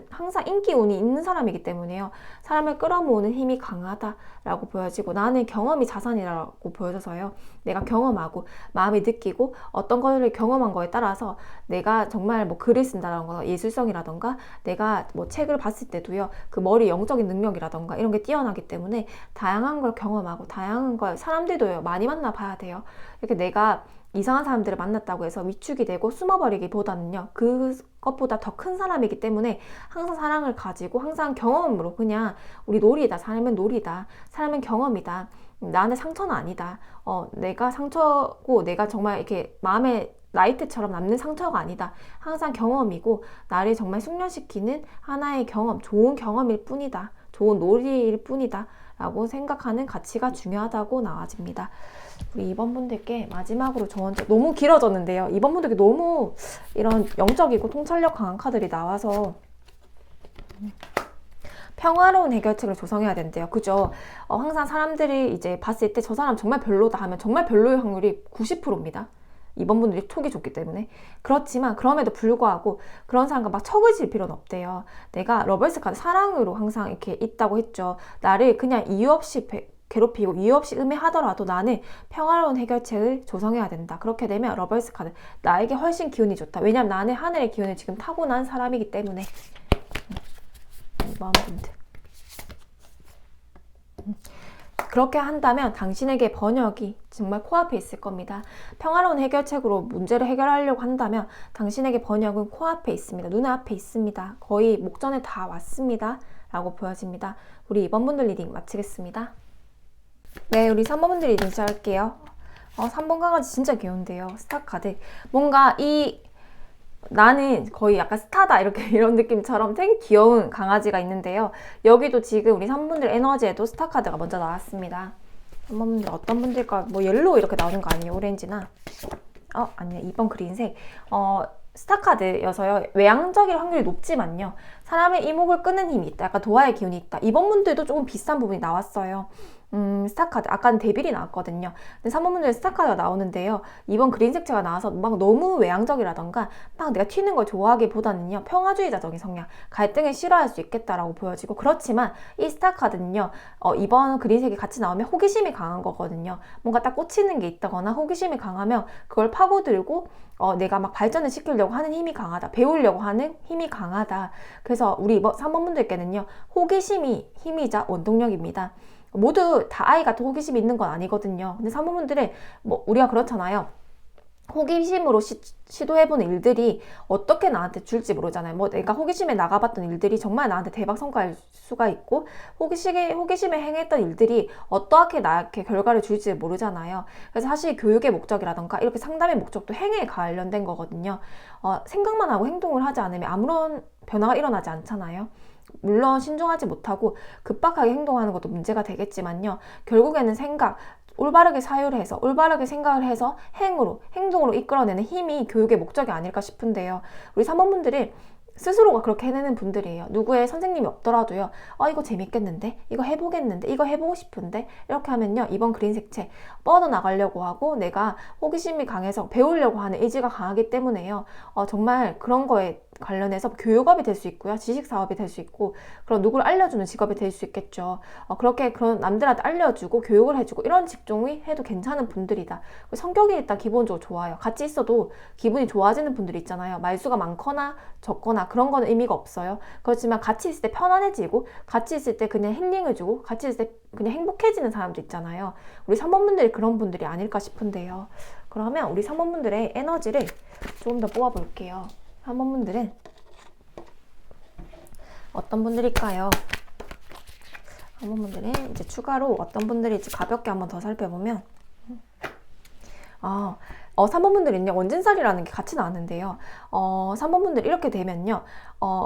항상 인기운이 있는 사람이기 때문에요. 사람을 끌어모으는 힘이 강하다라고 보여지고, 나는 경험이 자산이라고 보여져서요. 내가 경험하고 마음이 느끼고 어떤 거를 경험한 거에 따라서 내가 정말 뭐 글을 쓴다던가 예술성이라던가 내가 뭐 책을 봤을 때도요, 그 머리 영적인 능력이라던가 이런 게 뛰어나기 때문에 다양한 걸 경험하고 다양한 걸, 사람들도요 많이 만나봐야 돼요. 이렇게 내가 이상한 사람들을 만났다고 해서 위축이 되고 숨어버리기보다는요, 그것보다 더 큰 사람이기 때문에 항상 사랑을 가지고 항상 경험으로, 그냥 우리 놀이다, 삶은 놀이다, 삶은 경험이다, 나한테 상처는 아니다, 내가 상처고 내가 정말 이렇게 마음에 라이트처럼 남는 상처가 아니다, 항상 경험이고 나를 정말 숙련시키는 하나의 경험, 좋은 경험일 뿐이다, 좋은 놀이일 뿐이다 라고 생각하는 가치가 중요하다고 나와집니다. 우리 2번 분들께 마지막으로 저한테, 너무 길어졌는데요, 2번 분들께 너무 이런 영적이고 통찰력 강한 카드들이 나와서 평화로운 해결책을 조성해야 된대요. 그죠? 항상 사람들이 이제 봤을 때 저 사람 정말 별로다 하면 정말 별로일 확률이 90%입니다. 2번 분들이 촉이 좋기 때문에. 그렇지만 그럼에도 불구하고 그런 사람과 막 척을 질 필요는 없대요. 내가 러벌스 카드, 사랑으로 항상 이렇게 있다고 했죠. 나를 그냥 이유 없이 괴롭히고 이유 없이 음해하더라도 나는 평화로운 해결책을 조성해야 된다. 그렇게 되면 러벌스 카드, 나에게 훨씬 기운이 좋다. 왜냐면 나는 하늘의 기운을 지금 타고난 사람이기 때문에. 2번 분들. 그렇게 한다면 당신에게 번역이 정말 코앞에 있을 겁니다. 평화로운 해결책으로 문제를 해결하려고 한다면 당신에게 번역은 코앞에 있습니다. 눈앞에 있습니다. 거의 목전에 다 왔습니다. 라고 보여집니다. 우리 2번 분들 리딩 마치겠습니다. 네, 우리 3번 분들 리딩 시작할게요. 3번 강아지 진짜 귀여운데요. 스타 카드. 뭔가 나는 거의 약간 스타다, 이렇게 이런 느낌처럼 되게 귀여운 강아지가 있는데요. 여기도 지금 우리 3분들 에너지에도 스타 카드가 먼저 나왔습니다. 3번분들 어떤 분들까? 뭐 옐로우 이렇게 나오는 거 아니에요? 오렌지나? 아니요. 2번 그린색. 스타 카드여서요, 외향적일 확률이 높지만요, 사람의 이목을 끄는 힘이 있다. 약간 도화의 기운이 있다. 2번 분들도 조금 비슷한 부분이 나왔어요. 스타카드, 아까는 데빌이 나왔거든요. 근데 3번 분들은 스타카드가 나오는데요, 이번 그린 색채가 나와서 막 너무 외향적이라던가 막 내가 튀는 걸 좋아하기보다는요, 평화주의자적인 성향, 갈등을 싫어할 수 있겠다라고 보여지고, 그렇지만 이 스타카드는요, 이번 그린색이 같이 나오면 호기심이 강한 거거든요. 뭔가 딱 꽂히는 게 있다거나 호기심이 강하면 그걸 파고들고 내가 막 발전을 시키려고 하는 힘이 강하다, 배우려고 하는 힘이 강하다. 그래서 우리 3번 분들께는요, 호기심이 힘이자 원동력입니다. 모두 다 아이 같은 호기심이 있는 건 아니거든요. 근데 사모분들은 뭐 우리가 그렇잖아요. 호기심으로 시도해보는 일들이 어떻게 나한테 줄지 모르잖아요. 뭐 내가 호기심에 나가봤던 일들이 정말 나한테 대박 성과일 수가 있고, 호기심에 행했던 일들이 어떻게 나에게 결과를 줄지 모르잖아요. 그래서 사실 교육의 목적이라던가 이렇게 상담의 목적도 행에 관련된 거거든요. 생각만 하고 행동을 하지 않으면 아무런 변화가 일어나지 않잖아요. 물론 신중하지 못하고 급박하게 행동하는 것도 문제가 되겠지만요, 결국에는 올바르게 사유해서 올바르게 생각을 해서 행동으로 이끌어내는 힘이 교육의 목적이 아닐까 싶은데요. 우리 사모분들이 스스로가 그렇게 해내는 분들이에요. 누구의 선생님이 없더라도요, 이거 재밌겠는데? 이거 해보겠는데? 이거 해보고 싶은데? 이렇게 하면요, 이번 그린 색채 뻗어나가려고 하고 내가 호기심이 강해서 배우려고 하는 의지가 강하기 때문에요. 정말 그런 거에 관련해서 교육업이 될 수 있고요, 지식사업이 될 수 있고, 그런 누구를 알려주는 직업이 될 수 있겠죠. 그렇게 그런 남들한테 알려주고 교육을 해주고 이런 직종이 해도 괜찮은 분들이다. 성격이 일단 기본적으로 좋아요. 같이 있어도 기분이 좋아지는 분들이 있잖아요. 말수가 많거나 적거나 그런 거는 의미가 없어요. 그렇지만 같이 있을 때 편안해지고, 같이 있을 때 그냥 힐링을 주고, 같이 있을 때 그냥 행복해지는 사람도 있잖아요. 우리 3번분들이 그런 분들이 아닐까 싶은데요. 그러면 우리 3번분들의 에너지를 조금 더 뽑아볼게요. 3번분들은 어떤 분들일까요? 3번분들은 이제 추가로 어떤 분들일지 가볍게 한번 더 살펴보면, 아, 3번분들은요, 원진살이라는 게 같이 나왔는데요. 3번분들 이렇게 되면요,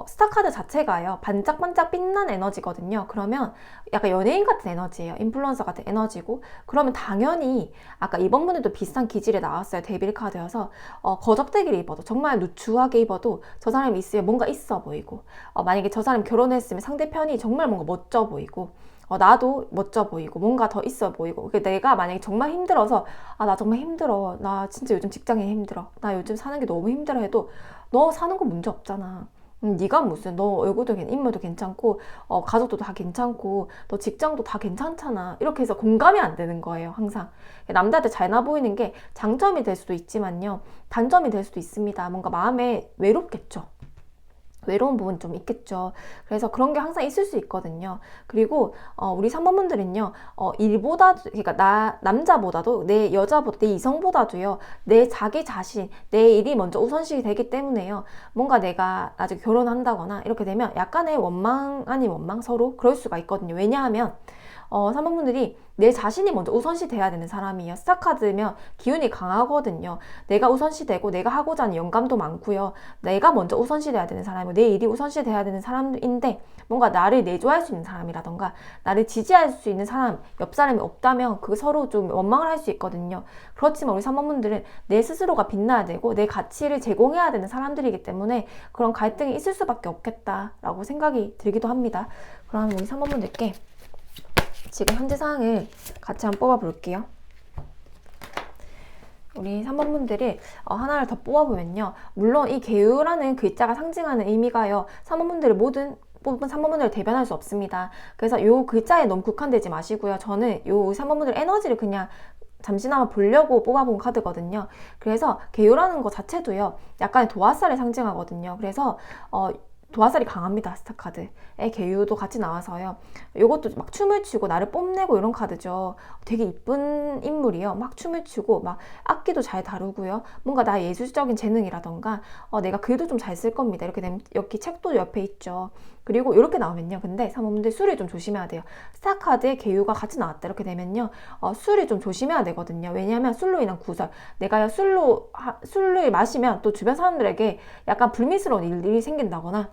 스타카드 자체가요, 반짝반짝 빛난 에너지거든요. 그러면 약간 연예인 같은 에너지예요. 인플루언서 같은 에너지고, 그러면 당연히, 아까 2번분들도 비슷한 기질에 나왔어요. 데빌 카드여서, 거적대기를 입어도, 정말 누추하게 입어도 저 사람이 있으면 뭔가 있어 보이고, 만약에 저 사람이 결혼했으면 상대편이 정말 뭔가 멋져 보이고, 나도 멋져 보이고 뭔가 더 있어 보이고 내가 만약에 정말 힘들어서 나 정말 힘들어 나 진짜 요즘 직장이 힘들어 나 요즘 사는 게 너무 힘들어 해도 너 사는 거 문제 없잖아. 네가 무슨 너 얼굴도 인물도 괜찮고 가족도 다 괜찮고 너 직장도 다 괜찮잖아. 이렇게 해서 공감이 안 되는 거예요. 항상 남자한테 잘나 보이는 게 장점이 될 수도 있지만요, 단점이 될 수도 있습니다. 뭔가 마음에 외롭겠죠. 외로운 부분 좀 있겠죠. 그래서 그런 게 항상 있을 수 있거든요. 그리고 우리 3번분들은요, 일보다, 그러니까 남자보다도 내 여자보다, 내 이성보다도요, 내 자기 자신, 내 일이 먼저 우선시 되기 때문에요. 뭔가 내가 나중에 결혼한다거나 이렇게 되면 약간의 원망 아닌 원망 서로 그럴 수가 있거든요. 왜냐하면 3번분들이 내 자신이 먼저 우선시 돼야 되는 사람이에요. 스타카드면 기운이 강하거든요. 내가 우선시 되고 내가 하고자 하는 영감도 많고요. 내가 먼저 우선시 돼야 되는 사람이고 내 일이 우선시 돼야 되는 사람인데 뭔가 나를 내조할 수 있는 사람이라던가 나를 지지할 수 있는 사람, 옆 사람이 없다면 그 서로 좀 원망을 할 수 있거든요. 그렇지만 우리 3번분들은 내 스스로가 빛나야 되고 내 가치를 제공해야 되는 사람들이기 때문에 그런 갈등이 있을 수밖에 없겠다라고 생각이 들기도 합니다. 그럼 우리 3번분들께 지금 현재 상황을 같이 한번 뽑아 볼게요. 우리 3번분들이 하나를 더 뽑아보면요, 물론 이 계유라는 글자가 상징하는 의미가요, 3번분들의 모든 뽑은 3번분들을 대변할 수 없습니다. 그래서 이 글자에 너무 국한되지 마시고요. 저는 이 3번분들 에너지를 그냥 잠시나마 보려고 뽑아본 카드거든요. 그래서 계유라는 것 자체도요, 약간의 도화살을 상징하거든요. 그래서 도화살이 강합니다. 스타카드에 계유도 같이 나와서요. 이것도 막 춤을 추고 나를 뽐내고 이런 카드죠. 되게 이쁜 인물이요. 막 춤을 추고 막 악기도 잘 다루고요. 뭔가 나 예술적인 재능이라던가 내가 글도 좀 잘 쓸 겁니다. 이렇게 되면 여기 책도 옆에 있죠. 그리고 이렇게 나오면요. 근데 사모님들 술을 좀 조심해야 돼요. 스타카드에 계유가 같이 나왔다. 이렇게 되면요. 술을 좀 조심해야 되거든요. 왜냐하면 술로 인한 구설. 내가 술을 마시면 또 주변 사람들에게 약간 불미스러운 일이 생긴다거나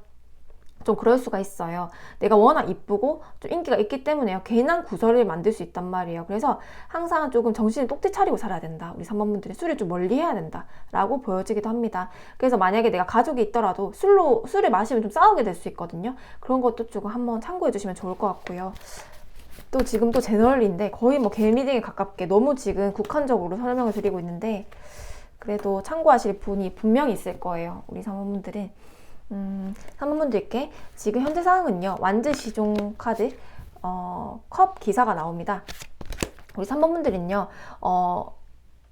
좀 그럴 수가 있어요. 내가 워낙 이쁘고 좀 인기가 있기 때문에요. 괜한 구설을 만들 수 있단 말이에요. 그래서 항상 조금 정신을 똑띠 차리고 살아야 된다. 우리 3번분들이 술을 좀 멀리 해야 된다 라고 보여지기도 합니다. 그래서 만약에 내가 가족이 있더라도 술을 마시면 좀 싸우게 될 수 있거든요. 그런 것도 조금 한번 참고해 주시면 좋을 것 같고요. 또 지금 또 제너럴인데 거의 뭐 개인 리딩에 가깝게 너무 지금 국한적으로 설명을 드리고 있는데 그래도 참고하실 분이 분명히 있을 거예요. 우리 3번분들은 3번분들께 지금 현재 상황은요, 완즈 시종 카드 컵 기사가 나옵니다. 우리 3번분들은요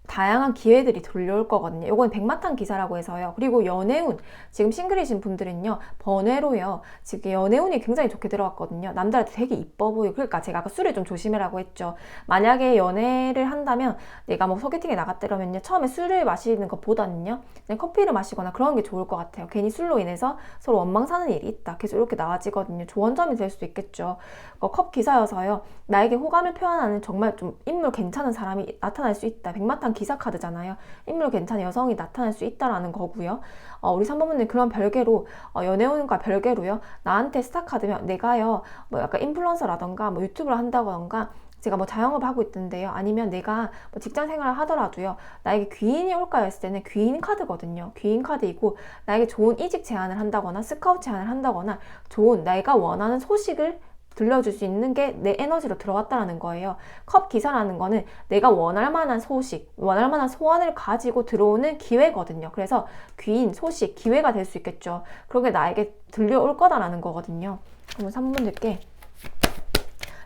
다양한 기회들이 들려올 거거든요. 이건 백마탄 기사라고 해서요. 그리고 연애운, 지금 싱글이신 분들은요, 번외로요, 지금 연애운이 굉장히 좋게 들어왔거든요. 남자한테 되게 이뻐 보이고, 그러니까 제가 아까 술을 좀 조심해라고 했죠. 만약에 연애를 한다면 내가 뭐 소개팅에 나갔더라면요, 처음에 술을 마시는 것보다는요, 그냥 커피를 마시거나 그런 게 좋을 것 같아요. 괜히 술로 인해서 서로 원망 사는 일이 있다. 계속 이렇게 나아지거든요. 조언점이 될 수도 있겠죠. 컵 기사여서요, 나에게 호감을 표현하는 정말 좀 인물 괜찮은 사람이 나타날 수 있다. 백마탄 기사 카드잖아요. 인물 괜찮은 여성이 나타날 수 있다라는 거고요. 우리 3번분들 그런 별개로 연애운과 별개로요, 나한테 스타 카드면 내가요 뭐 약간 인플루언서라던가 뭐 유튜브를 한다던가 제가 뭐 자영업을 하고 있던데요, 아니면 내가 뭐 직장 생활을 하더라도요, 나에게 귀인이 올까요 했을 때는 귀인 카드거든요. 귀인 카드이고 나에게 좋은 이직 제안을 한다거나 스카우트 제안을 한다거나 좋은 내가 원하는 소식을 들려줄 수 있는 게 내 에너지로 들어왔다라는 거예요. 컵 기사라는 거는 내가 원할 만한 소식, 원할 만한 소원을 가지고 들어오는 기회거든요. 그래서 귀인, 소식, 기회가 될 수 있겠죠. 그런 게 나에게 들려올 거다라는 거거든요. 그러면 3번분들께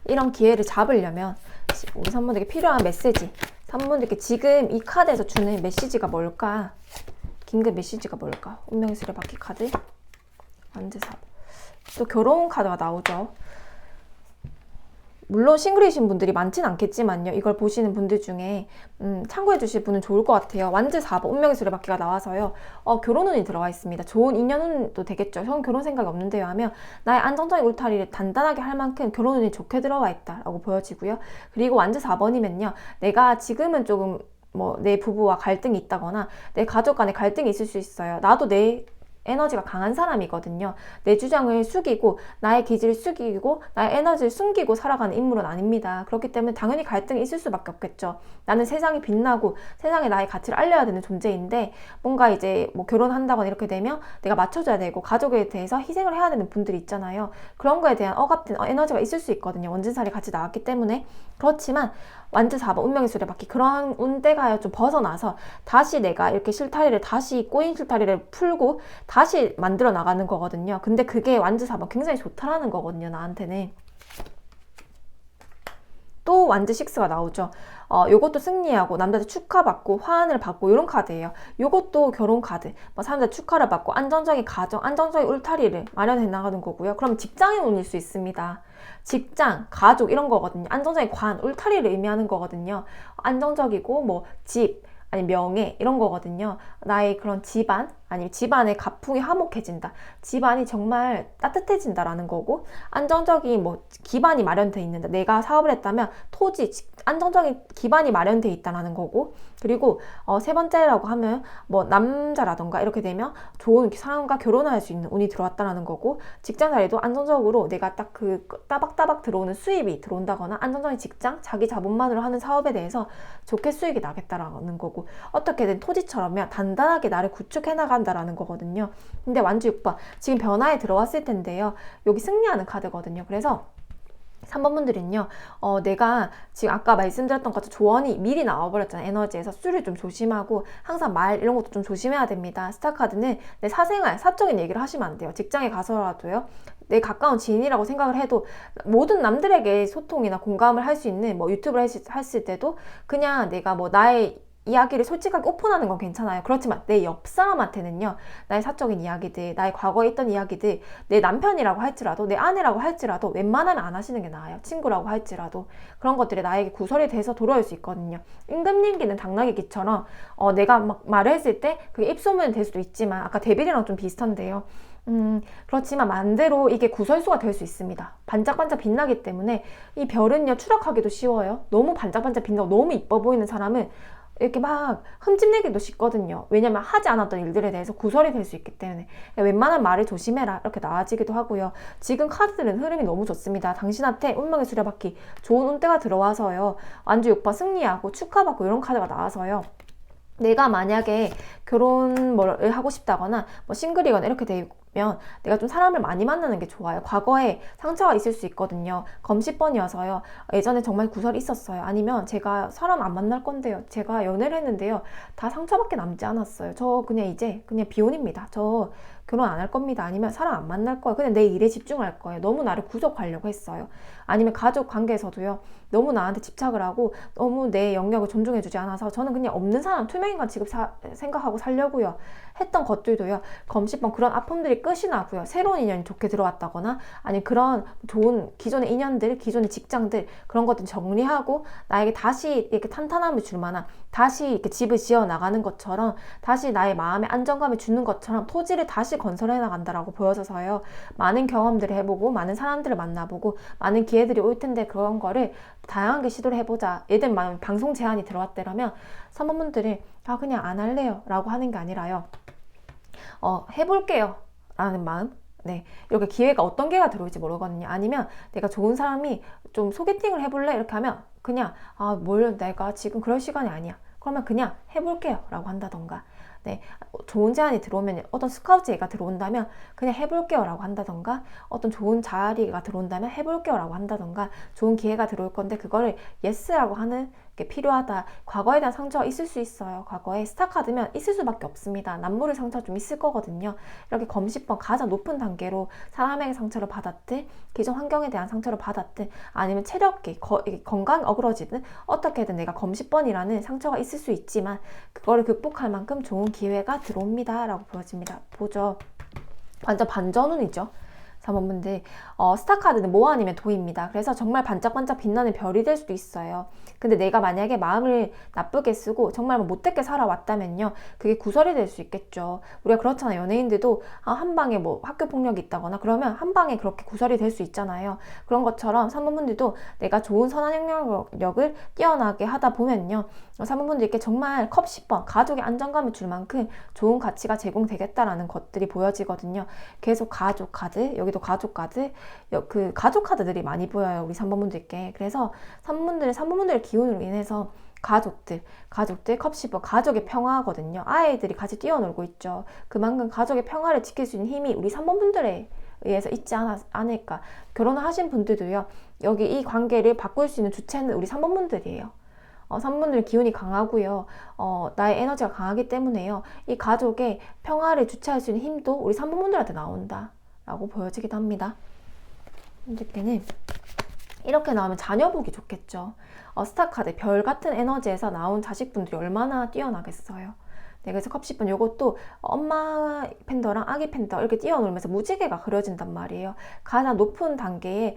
이런 기회를 잡으려면 우리 3번분들께 필요한 메시지, 3번분들께 지금 이 카드에서 주는 메시지가 뭘까? 긴급 메시지가 뭘까? 운명의 수레바퀴 카드, 완제사, 또 결혼 카드가 나오죠. 물론 싱글이신 분들이 많진 않겠지만요. 이걸 보시는 분들 중에 참고해 주실 분은 좋을 것 같아요. 완즈 4번 운명의 수레바퀴가 나와서요. 결혼운이 들어가 있습니다. 좋은 인연운도 되겠죠. 형 결혼 생각이 없는데요 하면 나의 안정적인 울타리를 단단하게 할 만큼 결혼운이 좋게 들어가 있다라고 보여지고요. 그리고 완즈 4번이면요. 내가 지금은 조금 뭐 내 부부와 갈등이 있다거나 내 가족 간에 갈등이 있을 수 있어요. 나도 내 에너지가 강한 사람이거든요. 내 주장을 숙이고 나의 기질을 숙이고 나의 에너지를 숨기고 살아가는 인물은 아닙니다. 그렇기 때문에 당연히 갈등이 있을 수밖에 없겠죠. 나는 세상이 빛나고 세상에 나의 가치를 알려야 되는 존재인데 뭔가 이제 뭐 결혼한다거나 이렇게 되면 내가 맞춰줘야 되고 가족에 대해서 희생을 해야 되는 분들이 있잖아요. 그런 거에 대한 억압된 에너지가 있을 수 있거든요. 원진살이 같이 나왔기 때문에. 그렇지만 완즈 4번 운명의 수레바퀴 그런 운대가 좀 벗어나서 다시 내가 이렇게 실타리를 다시 꼬인 실타리를 풀고 다시 만들어 나가는 거거든요. 근데 그게 완즈 4번 굉장히 좋다라는 거거든요. 나한테는. 또 완즈 6가 나오죠. 요것도 승리하고 남자들 축하받고 화환을 받고 이런 카드예요. 요것도 결혼 카드. 뭐 사람들 축하를 받고 안정적인 가정, 안정적인 울타리를 마련해 나가는 거고요. 그럼 직장인 운일 수 있습니다. 직장, 가족 이런 거거든요. 안정적인 관, 울타리를 의미하는 거거든요. 안정적이고 뭐 집, 아니 명예 이런 거거든요. 나의 그런 집안 아니면 집안의 가풍이 화목해진다. 집안이 정말 따뜻해진다라는 거고 안정적인 뭐 기반이 마련돼 있는다. 내가 사업을 했다면 토지 안정적인 기반이 마련돼 있다라는 거고 그리고 세 번째라고 하면 뭐 남자라던가 이렇게 되면 좋은 사람과 결혼할 수 있는 운이 들어왔다라는 거고 직장 자리도 안정적으로 내가 딱 그 따박따박 들어오는 수입이 들어온다거나 안정적인 직장 자기 자본만으로 하는 사업에 대해서 좋게 수익이 나겠다라는 거고 어떻게든 토지처럼요 단단하게 나를 구축해 나간다라는 거거든요. 근데 완주 6번 지금 변화에 들어왔을 텐데요. 여기 승리하는 카드거든요. 그래서 3번 분들은요, 내가 지금 아까 말씀드렸던 것처럼 조언이 미리 나와버렸잖아요. 에너지에서 술을 좀 조심하고 항상 말 이런 것도 좀 조심해야 됩니다. 스타카드는 내 사생활, 사적인 얘기를 하시면 안 돼요. 직장에 가서라도요. 내 가까운 지인이라고 생각을 해도 모든 남들에게 소통이나 공감을 할 수 있는 뭐 유튜브를 했을 때도 그냥 내가 뭐 나의 이야기를 솔직하게 오픈하는 건 괜찮아요. 그렇지만 내 옆 사람한테는요. 나의 사적인 이야기들, 나의 과거에 있던 이야기들, 내 남편이라고 할지라도, 내 아내라고 할지라도 웬만하면 안 하시는 게 나아요. 친구라고 할지라도. 그런 것들이 나에게 구설이 돼서 돌아올 수 있거든요. 임금님기는 당나귀기처럼 내가 막 말을 했을 때 그게 입소문이 될 수도 있지만 아까 데빌이랑 좀 비슷한데요. 그렇지만 만대로 이게 구설수가 될 수 있습니다. 반짝반짝 빛나기 때문에 이 별은요 추락하기도 쉬워요. 너무 반짝반짝 빛나고 너무 이뻐 보이는 사람은 이렇게 막 흠집내기도 쉽거든요. 왜냐면 하지 않았던 일들에 대해서 구설이 될 수 있기 때문에 웬만한 말을 조심해라 이렇게 나아지기도 하고요. 지금 카드들은 흐름이 너무 좋습니다. 당신한테 운명의 수레바퀴 좋은 운대가 들어와서요. 완주 6번 승리하고 축하받고 이런 카드가 나와서요. 내가 만약에 결혼을 하고 싶다거나 뭐 싱글이거나 이렇게 되면 내가 좀 사람을 많이 만나는 게 좋아요. 과거에 상처가 있을 수 있거든요. 검10번이어서요. 예전에 정말 구설이 있었어요. 아니면 제가 사람 안 만날 건데요. 제가 연애를 했는데요. 다 상처밖에 남지 않았어요. 저 그냥 이제 그냥 비혼입니다. 저 결혼 안 할 겁니다. 아니면 사람 안 만날 거예요. 그냥 내 일에 집중할 거예요. 너무 나를 구속하려고 했어요. 아니면 가족 관계에서도요. 너무 나한테 집착을 하고 너무 내 영역을 존중해주지 않아서 저는 그냥 없는 사람 투명인간 취급 생각하고 살려고요. 했던 것들도요. 검10번 그런 아픔들이 끝이 나고요. 새로운 인연이 좋게 들어왔다거나 아니면 그런 좋은 기존의 인연들, 기존의 직장들 그런 것들 정리하고 나에게 다시 이렇게 탄탄함을 줄 만한 다시 이렇게 집을 지어 나가는 것처럼 다시 나의 마음에 안정감을 주는 것처럼 토지를 다시 건설해 나간다라고 보여져서요. 많은 경험들을 해보고 많은 사람들을 만나보고 많은 기회들이 올 텐데 그런 거를 다양하게 시도를 해보자. 예를 들면 방송 제안이 들어왔더라면 3번 분들이 그냥 안 할래요 라고 하는 게 아니라요. 해볼게요 라는 마음. 네, 이렇게 기회가 어떤 기회가 들어올지 모르거든요. 아니면 내가 좋은 사람이 좀 소개팅을 해볼래? 이렇게 하면 그냥 뭘 내가 지금 그럴 시간이 아니야. 그러면 그냥 해볼게요 라고 한다던가 네, 좋은 제안이 들어오면 어떤 스카우트 얘기가 들어온다면 그냥 해볼게요 라고 한다던가 어떤 좋은 자리가 들어온다면 해볼게요 라고 한다던가 좋은 기회가 들어올 건데 그거를 예스라고 하는 게 필요하다. 과거에 대한 상처가 있을 수 있어요. 과거에 스타카드면 있을 수밖에 없습니다. 남모를 상처 좀 있을 거거든요. 이렇게 검10번 가장 높은 단계로 사람에게 상처를 받았든 기존 환경에 대한 상처를 받았든 아니면 체력이 건강이 어그러지든 어떻게든 내가 검10번이라는 상처가 있을 수 있지만 그거를 극복할 만큼 좋은 기회가 들어옵니다 라고 보여집니다. 보죠. 완전 반전운이죠. 3번분들. 스타 카드는 모 아니면 도입니다. 그래서 정말 반짝반짝 빛나는 별이 될 수도 있어요. 근데 내가 만약에 마음을 나쁘게 쓰고 정말 못되게 살아왔다면요, 그게 구설이 될 수 있겠죠. 우리가 그렇잖아요. 연예인들도 한 방에 뭐 학교 폭력이 있다거나 그러면 한 방에 그렇게 구설이 될 수 있잖아요. 그런 것처럼 3번분들도 내가 좋은 선한 영향력을 뛰어나게 하다 보면요, 3번분들께 정말 컵 10번 가족의 안정감을 줄 만큼 좋은 가치가 제공되겠다라는 것들이 보여지거든요. 계속 가족 카드, 여기도 가족 카드, 그 가족 카드들이 많이 보여요, 우리 3번분들께. 그래서 3번분들의 기운으로 인해서 가족들 컵 10번 가족의 평화거든요. 아이들이 같이 뛰어놀고 있죠. 그만큼 가족의 평화를 지킬 수 있는 힘이 우리 3번분들에 의해서 있지 않을까. 결혼을 하신 분들도요, 여기 이 관계를 바꿀 수 있는 주체는 우리 3번분들이에요. 3번분들 기운이 강하고요. 나의 에너지가 강하기 때문에요. 이 가족의 평화를 주체할 수 있는 힘도 우리 3번분들한테 나온다 라고 보여지기도 합니다. 분들께는 이렇게 나오면 자녀 보기 좋겠죠. 스타카드 별 같은 에너지에서 나온 자식분들이 얼마나 뛰어나겠어요. 네, 그래서 컵 10번 요것도 엄마 팬더랑 아기 팬더 이렇게 뛰어놀면서 무지개가 그려진단 말이에요. 가장 높은 단계의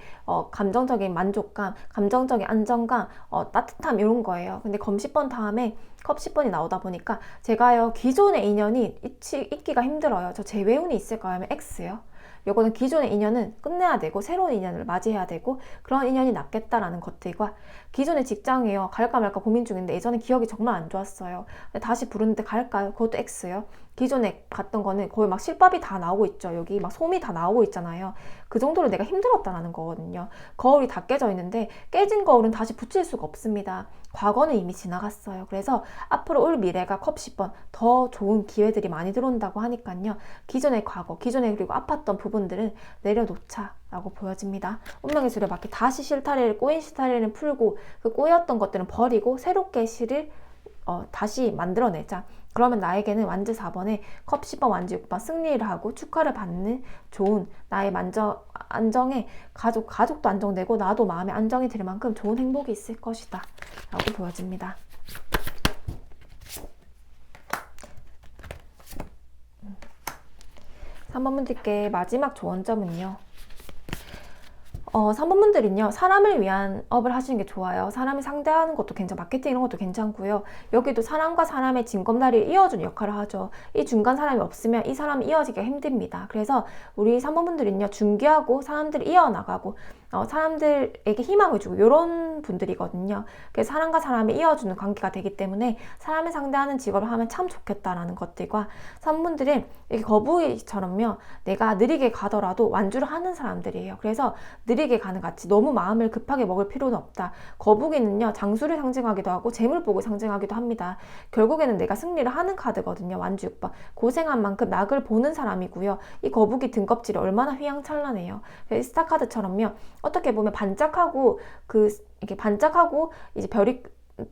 감정적인 만족감, 감정적인 안정감, 따뜻함 이런 거예요. 근데 검 10번 다음에 컵 10번이 나오다 보니까 제가요, 기존의 인연이 있기가 힘들어요. 저 재회운이 있을까요? 하면 X요. 요거는 기존의 인연은 끝내야 되고 새로운 인연을 맞이해야 되고 그런 인연이 낫겠다라는 것들과 기존의 직장이요, 갈까 말까 고민 중인데 예전에 기억이 정말 안 좋았어요. 근데 다시 부르는데 갈까요? 그것도 X요. 기존에 갔던 거는 거의 막 실밥이 다 나오고 있죠. 여기 막 솜이 다 나오고 있잖아요. 그 정도로 내가 힘들었다라는 거거든요. 거울이 다 깨져 있는데 깨진 거울은 다시 붙일 수가 없습니다. 과거는 이미 지나갔어요. 그래서 앞으로 올 미래가 컵 10번 더 좋은 기회들이 많이 들어온다고 하니까요. 기존의 과거, 기존에 그리고 아팠던 부분들은 내려놓자 라고 보여집니다. 운명의 수레바퀴 다시 실타래를, 꼬인 실타래를 풀고 그 꼬였던 것들은 버리고 새롭게 실을 다시 만들어내자. 그러면 나에게는 완즈 4번에 컵 10번, 완즈 6번 승리를 하고 축하를 받는 좋은 나의 안정에 가족도 안정되고 나도 마음에 안정이 들 만큼 좋은 행복이 있을 것이다 라고 보여집니다. 3번분들께 마지막 조언점은요, 3번분들은요, 사람을 위한 업을 하시는 게 좋아요. 사람을 상대하는 것도 마케팅 이런 것도 괜찮고요. 여기도 사람과 사람의 징검다리를 이어주는 역할을 하죠. 이 중간 사람이 없으면 이 사람이 이어지기가 힘듭니다. 그래서 우리 3번분들은요, 중개하고 사람들이 이어나가고 사람들에게 희망을 주고 이런 분들이거든요. 그래서 사람과 사람이 이어주는 관계가 되기 때문에 사람을 상대하는 직업을 하면 참 좋겠다라는 것들과 3번분들은 이렇게 거북이처럼요, 내가 느리게 가더라도 완주를 하는 사람들이에요. 그래서 느리게 가는 가치, 너무 마음을 급하게 먹을 필요는 없다. 거북이는요, 장수를 상징하기도 하고 재물복을 상징하기도 합니다. 결국에는 내가 승리를 하는 카드거든요. 완주 6번. 고생한 만큼 낙을 보는 사람이고요. 이 거북이 등껍질이 얼마나 휘황찬란해요. 스타 카드처럼요, 어떻게 보면 반짝하고 이렇게 반짝하고 이제 별이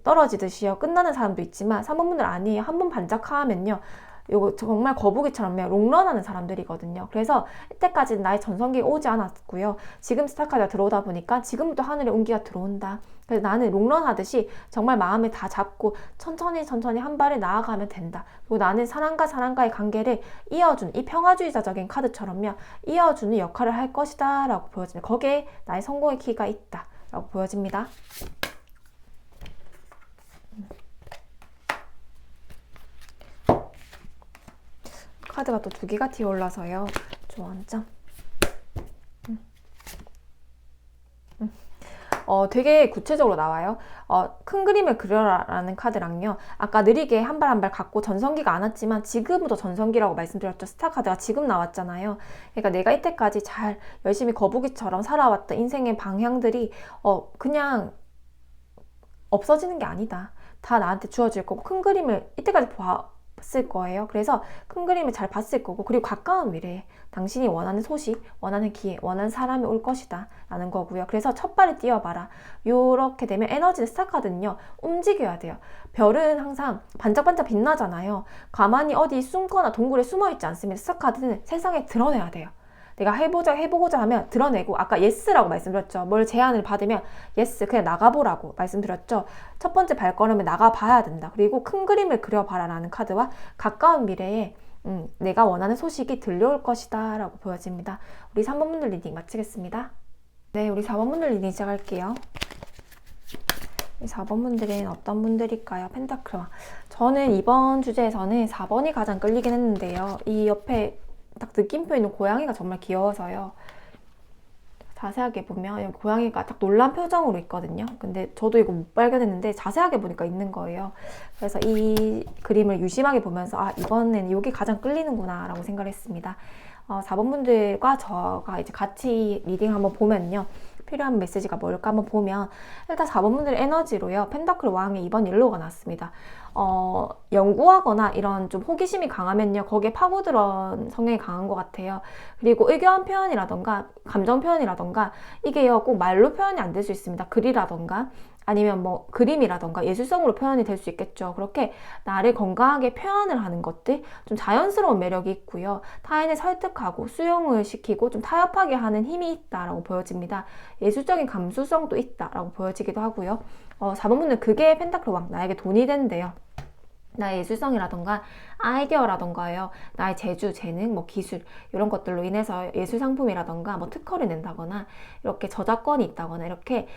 떨어지듯이요, 끝나는 사람도 있지만 3번분들 아니에요. 한 번 반짝하면요, 요거 정말 거북이처럼요, 롱런하는 사람들이거든요. 그래서 이때까지는 나의 전성기가 오지 않았고요. 지금 스타카드가 들어오다 보니까 지금부터 하늘에 온기가 들어온다. 그래서 나는 롱런 하듯이 정말 마음을 다 잡고 천천히 한 발을 나아가면 된다. 그리고 나는 사람과 사람과의 관계를 이어주는, 이 평화주의자적인 카드처럼요, 이어주는 역할을 할 것이다 라고 보여집니다. 거기에 나의 성공의 키가 있다 라고 보여집니다. 카드가 또 2개가 튀어 올라서요. 조언점. 되게 구체적으로 나와요. 큰 그림을 그려라라는 카드랑요, 아까 느리게 한 발 한 발 갖고 전성기가 안 왔지만 지금부터 전성기라고 말씀드렸죠. 스타 카드가 지금 나왔잖아요. 그러니까 내가 이때까지 잘 열심히 거북이처럼 살아왔던 인생의 방향들이 그냥 없어지는 게 아니다. 다 나한테 주어질 거고 큰 그림을 이때까지 봤을 거예요. 그래서 큰 그림을 잘 봤을 거고, 그리고 가까운 미래에 당신이 원하는 소식, 원하는 기회, 원하는 사람이 올 것이다 라는 거고요. 그래서 첫 발을 띄워봐라. 요렇게 되면 에너지는 스타카드는요, 움직여야 돼요. 별은 항상 반짝반짝 빛나잖아요. 가만히 어디 숨거나 동굴에 숨어있지 않습니다. 스타카드는 세상에 드러내야 돼요. 내가 해보고자 하면 드러내고, 아까 예스라고 말씀드렸죠. 뭘 제안을 받으면 예스, 그냥 나가보라고 말씀드렸죠. 첫 번째 발걸음에 나가봐야 된다. 그리고 큰 그림을 그려봐라 라는 카드와 가까운 미래에 내가 원하는 소식이 들려올 것이다 라고 보여집니다. 우리 3번 분들 리딩 마치겠습니다. 네, 우리 4번 분들 리딩 시작할게요. 4번 분들은 어떤 분들일까요? 펜타클 왕. 저는 이번 주제에서는 4번이 가장 끌리긴 했는데요. 이 옆에 딱 느낌표 있는 고양이가 정말 귀여워서요. 자세하게 보면 여기 고양이가 딱 놀란 표정으로 있거든요. 근데 저도 이거 못 발견했는데 자세하게 보니까 있는 거예요. 그래서 이 그림을 유심하게 보면서 아, 이번엔 이게 가장 끌리는구나 라고 생각을 했습니다. 4번 분들과 저가 이제 같이 리딩 한번 보면요. 필요한 메시지가 뭘까 한번 보면 일단 4번 분들의 에너지로요. 펜타클 왕의 2번 옐로우가 났습니다. 연구하거나 이런 좀 호기심이 강하면요. 거기에 파고드는 성향이 강한 것 같아요. 그리고 의견 표현이라던가 감정 표현이라던가 이게요. 꼭 말로 표현이 안 될 수 있습니다. 글이라던가 아니면 뭐 그림이라던가 예술성으로 표현이 될 수 있겠죠. 그렇게 나를 건강하게 표현을 하는 것들 좀 자연스러운 매력이 있고요. 타인을 설득하고 수용을 시키고 좀 타협하게 하는 힘이 있다라고 보여집니다. 예술적인 감수성도 있다라고 보여지기도 하고요. 4번분은 그게 펜타클 왕, 나에게 돈이 된대요. 나의 예술성이라던가 아이디어라던가요. 나의 재주, 재능, 뭐 기술 이런 것들로 인해서 예술 상품이라던가 뭐 특허를 낸다거나 이렇게 저작권이 있다거나 이렇게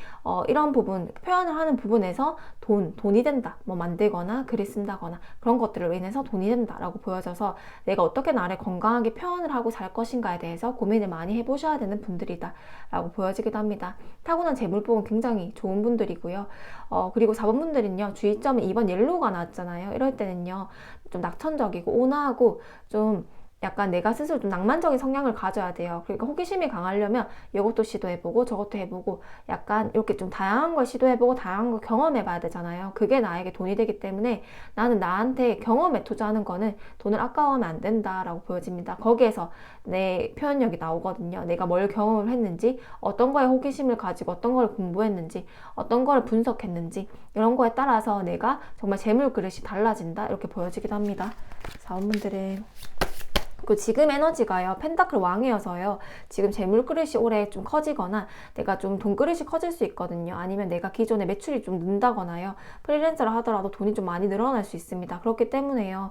이런 부분 표현을 하는 부분에서 돈이 된다. 뭐 만들거나 글을 쓴다거나 그런 것들로 인해서 돈이 된다라고 보여져서 내가 어떻게 나를 건강하게 표현을 하고 살 것인가에 대해서 고민을 많이 해보셔야 되는 분들이다 라고 보여지기도 합니다. 타고난 재물복은 굉장히 좋은 분들이고요. 그리고 4번 분들은요. 주의점은 2번 옐로우가 나왔잖아요. 이럴 때는요. 좀 낙천적이고 온화하고 좀 약간 내가 스스로 좀 낭만적인 성향을 가져야 돼요. 그러니까 호기심이 강하려면 이것도 시도해보고 저것도 해보고 약간 이렇게 좀 다양한 걸 시도해보고 다양한 걸 경험해봐야 되잖아요. 그게 나에게 돈이 되기 때문에 나는 나한테 경험에 투자하는 거는 돈을 아까워하면 안 된다라고 보여집니다. 거기에서 내 표현력이 나오거든요. 내가 뭘 경험을 했는지 어떤 거에 호기심을 가지고 어떤 걸 공부했는지 어떤 걸 분석했는지 이런 거에 따라서 내가 정말 재물 그릇이 달라진다 이렇게 보여지기도 합니다. 사원분들은 그 지금 에너지가요. 펜타클 왕이어서요. 지금 재물 그릇이 올해 좀 커지거나 내가 좀 돈 그릇이 커질 수 있거든요. 아니면 내가 기존에 매출이 좀 는다거나요. 프리랜서를 하더라도 돈이 좀 많이 늘어날 수 있습니다. 그렇기 때문에요.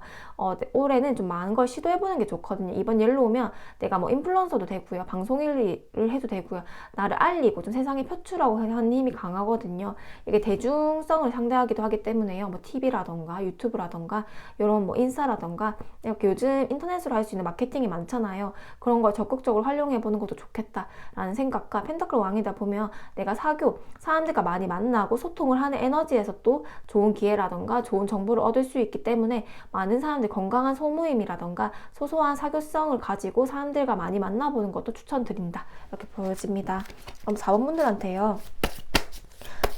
올해는 좀 많은 걸 시도해보는 게 좋거든요. 이번 옐로우면 내가 뭐 인플루언서도 되고요. 방송 일을 해도 되고요. 나를 알리고 좀 세상에 표출하고 하는 힘이 강하거든요. 이게 대중성을 상대하기도 하기 때문에요. 뭐 TV라던가 유튜브라던가 이런 뭐 인스타라던가 이렇게 요즘 인터넷으로 할 수 있는 마케팅이 많잖아요. 그런 걸 적극적으로 활용해보는 것도 좋겠다라는 생각과 펜타클 왕이다 보면 내가 사람들과 많이 만나고 소통을 하는 에너지에서 또 좋은 기회라던가 좋은 정보를 얻을 수 있기 때문에 많은 사람들 건강한 소모임이라던가 소소한 사교성을 가지고 사람들과 많이 만나보는 것도 추천드린다. 이렇게 보여집니다. 그럼 4번 분들한테요.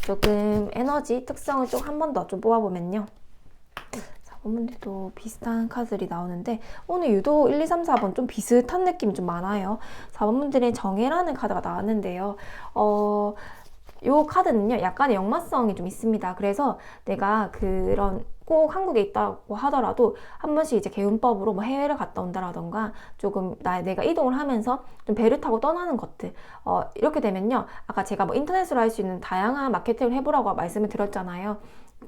조금 에너지 특성을 좀 한 번 더 좀 뽑아보면요. 4번분들도 비슷한 카드들이 나오는데 오늘 유독 1, 2, 3, 4번 좀 비슷한 느낌이 좀 많아요. 4번분들의 정해라는 카드가 나왔는데요. 요 카드는요 약간의 역마성이 좀 있습니다. 그래서 내가 그런 꼭 한국에 있다고 하더라도 한 번씩 이제 개운법으로 뭐 해외를 갔다 온다라던가 조금 내가 이동을 하면서 좀 배를 타고 떠나는 것들 이렇게 되면요 아까 제가 뭐 인터넷으로 할 수 있는 다양한 마케팅을 해보라고 말씀을 드렸잖아요.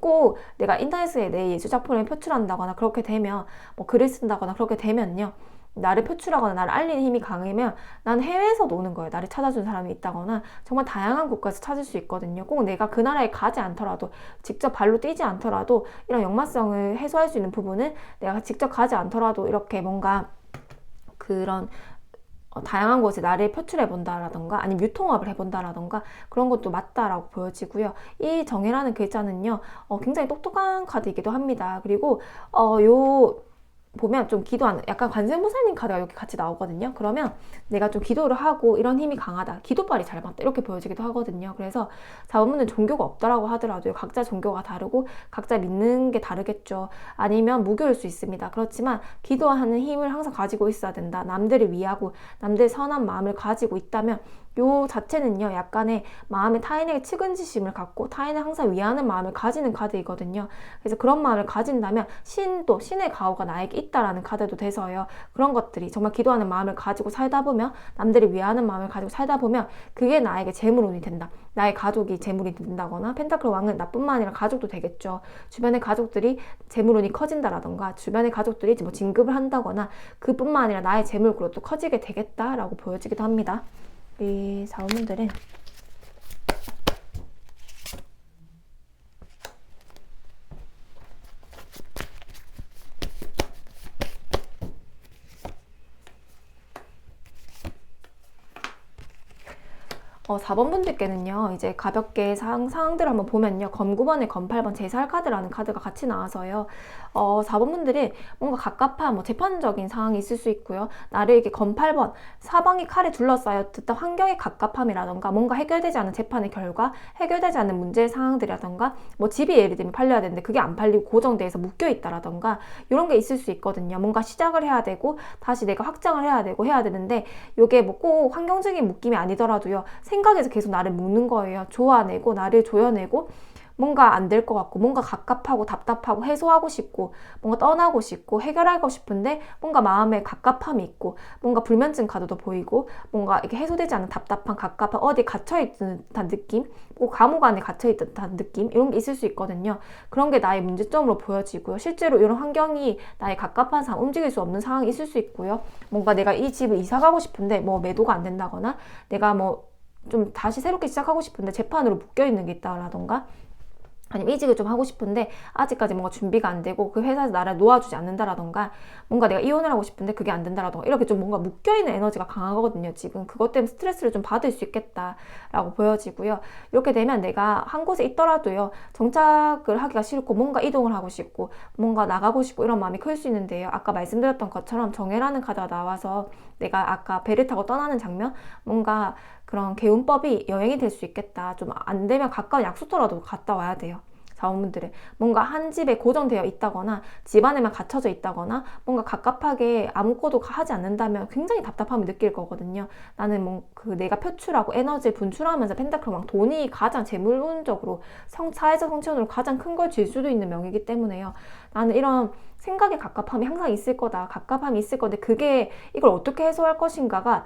꼭 내가 인터넷에 내 예술작품을 표출한다거나 그렇게 되면 뭐 글을 쓴다거나 그렇게 되면요 나를 표출하거나 나를 알리는 힘이 강하면 난 해외에서 노는 거예요. 나를 찾아준 사람이 있다거나 정말 다양한 곳까지 찾을 수 있거든요. 꼭 내가 그 나라에 가지 않더라도 직접 발로 뛰지 않더라도 이런 역마성을 해소할 수 있는 부분은 내가 직접 가지 않더라도 이렇게 뭔가 그런 다양한 곳에 나를 표출해 본다라던가 아니면 유통업을 해본다라던가 그런 것도 맞다라고 보여지고요. 이 정해라는 글자는요 굉장히 똑똑한 카드이기도 합니다. 그리고 요 보면 좀 기도하는 약간 관세음보살님 카드가 이렇게 같이 나오거든요. 그러면 내가 좀 기도를 하고 이런 힘이 강하다. 기도빨이 잘 맞다. 이렇게 보여지기도 하거든요. 그래서 4번분은 종교가 없더라고 하더라도 각자 종교가 다르고 각자 믿는 게 다르겠죠. 아니면 무교일 수 있습니다. 그렇지만 기도하는 힘을 항상 가지고 있어야 된다. 남들을 위하고 남들의 선한 마음을 가지고 있다면 요 자체는요, 약간의 마음에 타인에게 측은지심을 갖고 타인을 항상 위하는 마음을 가지는 카드이거든요. 그래서 그런 마음을 가진다면 신도, 신의 가호가 나에게 있다라는 카드도 돼서요. 그런 것들이 정말 기도하는 마음을 가지고 살다 보면, 남들을 위하는 마음을 가지고 살다 보면 그게 나에게 재물운이 된다. 나의 가족이 재물이 된다거나, 펜타클 왕은 나뿐만 아니라 가족도 되겠죠. 주변의 가족들이 재물운이 커진다라던가, 주변의 가족들이 뭐 진급을 한다거나, 그뿐만 아니라 나의 재물그릇도 커지게 되겠다라고 보여지기도 합니다. 이 사원분들은 어, 4번 분들께는요, 이제 가볍게 상황들을 한번 보면요, 검 9번에 검 8번 제살 카드라는 카드가 같이 나와서요, 4번 분들이 뭔가 갑갑한 뭐 재판적인 상황이 있을 수 있고요, 나를 이렇게 검 8번, 사방이 칼에 둘러싸여 듯한 환경의 갑갑함이라던가, 뭔가 해결되지 않은 재판의 결과, 해결되지 않는 문제의 상황들이라던가, 뭐 집이 예를 들면 팔려야 되는데 그게 안 팔리고 고정돼서 묶여 있다라던가, 이런 게 있을 수 있거든요. 뭔가 시작을 해야 되고, 다시 내가 확장을 해야 되고 해야 되는데, 요게 뭐 꼭 환경적인 묶임이 아니더라도요, 생각에서 계속 나를 묶는 거예요. 조아내고 나를 조여내고 뭔가 안 될 것 같고, 뭔가 갑갑하고 답답하고 해소하고 싶고, 뭔가 떠나고 싶고 해결하고 싶은데 뭔가 마음에 갑갑함이 있고, 뭔가 불면증 카드도 보이고, 뭔가 이렇게 해소되지 않는 답답한 갑갑한, 어디 갇혀있는 듯한 느낌, 꼭 감옥 안에 갇혀있는 듯한 느낌, 이런 게 있을 수 있거든요. 그런 게 나의 문제점으로 보여지고요. 실제로 이런 환경이 나의 갑갑한 상황, 움직일 수 없는 상황이 있을 수 있고요. 뭔가 내가 이 집을 이사 가고 싶은데 뭐 매도가 안 된다거나, 내가 뭐 좀 다시 새롭게 시작하고 싶은데 재판으로 묶여있는 게 있다라던가, 아니면 이직을 좀 하고 싶은데 아직까지 뭔가 준비가 안 되고 그 회사에서 나를 놓아주지 않는다라던가, 뭔가 내가 이혼을 하고 싶은데 그게 안 된다라던가, 이렇게 좀 뭔가 묶여있는 에너지가 강하거든요. 지금 그것 때문에 스트레스를 좀 받을 수 있겠다라고 보여지고요. 이렇게 되면 내가 한 곳에 있더라도요, 정착을 하기가 싫고 뭔가 이동을 하고 싶고 뭔가 나가고 싶고 이런 마음이 클 수 있는데요, 아까 말씀드렸던 것처럼 정해라는 카드가 나와서 내가 아까 배를 타고 떠나는 장면, 뭔가 그런 개운법이 여행이 될 수 있겠다. 좀 안 되면 가까운 약속터라도 갔다 와야 돼요. 자원분들은 뭔가 한 집에 고정되어 있다거나 집안에만 갇혀져 있다거나 뭔가 갑갑하게 아무것도 하지 않는다면 굉장히 답답함을 느낄 거거든요. 나는 뭐 그 내가 표출하고 에너지를 분출하면서 펜타클왕, 돈이 가장 재물운적으로 사회적 성취원으로 가장 큰 걸 줄 수도 있는 명이기 때문에요. 나는 이런 생각의 갑갑함이 항상 있을 거다. 갑갑함이 있을 건데 그게 이걸 어떻게 해소할 것인가가,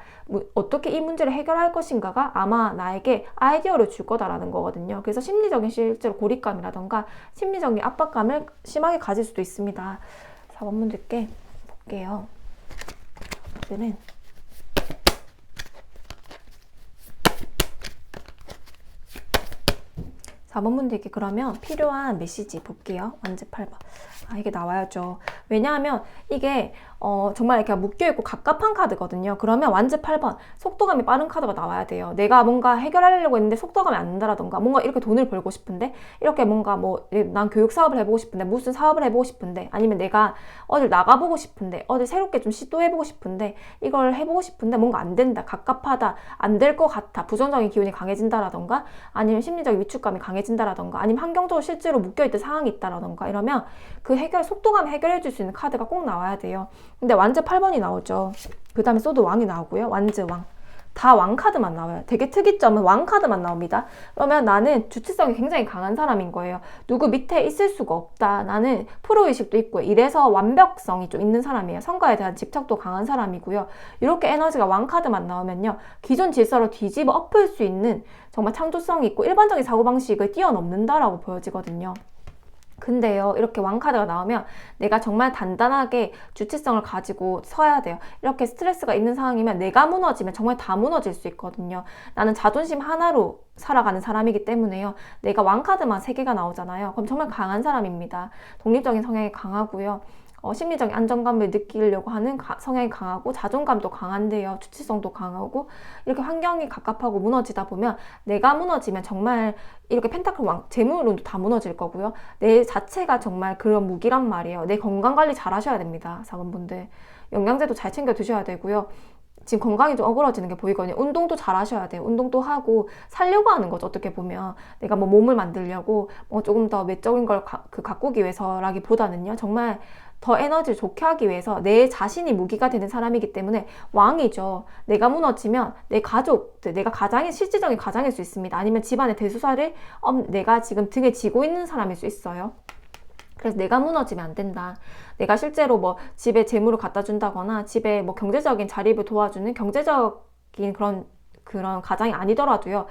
어떻게 이 문제를 해결할 것인가가 아마 나에게 아이디어를 줄 거다라는 거거든요. 그래서 심리적인 실제로 고립감이라던가 심리적인 압박감을 심하게 가질 수도 있습니다. 4번분들께 볼게요. 오늘은 4번분들께 그러면 필요한 메시지 볼게요. 완제 8번. 이게 나와야죠. 왜냐하면 이게 정말 이렇게 묶여있고 갑갑한 카드거든요. 그러면 완제 8번, 속도감이 빠른 카드가 나와야 돼요. 내가 뭔가 해결하려고 했는데 속도감이 안 난다라던가, 뭔가 이렇게 돈을 벌고 싶은데, 이렇게 뭔가 뭐 난 교육 사업을 해보고 싶은데, 무슨 사업을 해보고 싶은데, 아니면 내가 어딜 나가보고 싶은데, 어딜 새롭게 좀 시도해보고 싶은데, 이걸 해보고 싶은데 뭔가 안 된다, 갑갑하다, 안 될 것 같아, 부정적인 기운이 강해진다라던가, 아니면 심리적인 위축감이 강해진다라던가, 아니면 환경적으로 실제로 묶여있던 상황이 있다라던가, 이러면 그 속도감 해결해 줄 수 있는 카드가 꼭 나와야 돼요. 근데 완제 8번이 나오죠. 그 다음에 소드 왕이 나오고요. 완제 왕. 다 왕 카드만 나와요. 되게 특이점은 왕 카드만 나옵니다. 그러면 나는 주체성이 굉장히 강한 사람인 거예요. 누구 밑에 있을 수가 없다. 나는 프로의식도 있고요. 이래서 완벽성이 좀 있는 사람이에요. 성과에 대한 집착도 강한 사람이고요. 이렇게 에너지가 왕 카드만 나오면요, 기존 질서로 뒤집어 엎을 수 있는 정말 창조성이 있고 일반적인 사고방식을 뛰어넘는다라고 보여지거든요. 근데요, 이렇게 왕카드가 나오면 내가 정말 단단하게 주체성을 가지고 서야 돼요. 이렇게 스트레스가 있는 상황이면 내가 무너지면 정말 다 무너질 수 있거든요. 나는 자존심 하나로 살아가는 사람이기 때문에요. 내가 왕카드만 3개가 나오잖아요. 그럼 정말 강한 사람입니다. 독립적인 성향이 강하고요. 심리적인 안정감을 느끼려고 하는 성향이 강하고, 자존감도 강한데요, 주체성도 강하고, 이렇게 환경이 갑갑하고 무너지다 보면 내가 무너지면 정말 이렇게 펜타클 왕, 재물운도 다 무너질 거고요. 내 자체가 정말 그런 무기란 말이에요. 내 건강관리 잘 하셔야 됩니다. 4번분들. 영양제도 잘 챙겨 드셔야 되고요. 지금 건강이 좀 어그러지는 게 보이거든요. 운동도 잘 하셔야 돼요. 운동도 하고 살려고 하는 거죠. 어떻게 보면 내가 뭐 몸을 만들려고 뭐 조금 더 외적인 걸 가꾸기 위해서라기보다는요. 정말 더 에너지를 좋게 하기 위해서 내 자신이 무기가 되는 사람이기 때문에 왕이죠. 내가 무너지면 내 가족들, 내가 가장이 실질적인 가장일 수 있습니다. 아니면 집안의 대수사를 내가 지금 등에 지고 있는 사람일 수 있어요. 그래서 내가 무너지면 안 된다. 내가 실제로 뭐 집에 재물을 갖다 준다거나 집에 뭐 경제적인 자립을 도와주는 경제적인 그런 가장이 아니더라도요.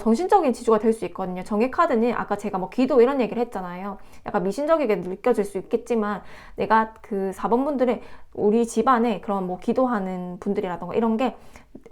정신적인 지주가 될 수 있거든요. 정의 카드는 아까 제가 뭐 기도 이런 얘기를 했잖아요. 약간 미신적이게 느껴질 수 있겠지만 내가 그 4번 분들은 우리 집안에 그런 뭐 기도하는 분들이라던가 이런 게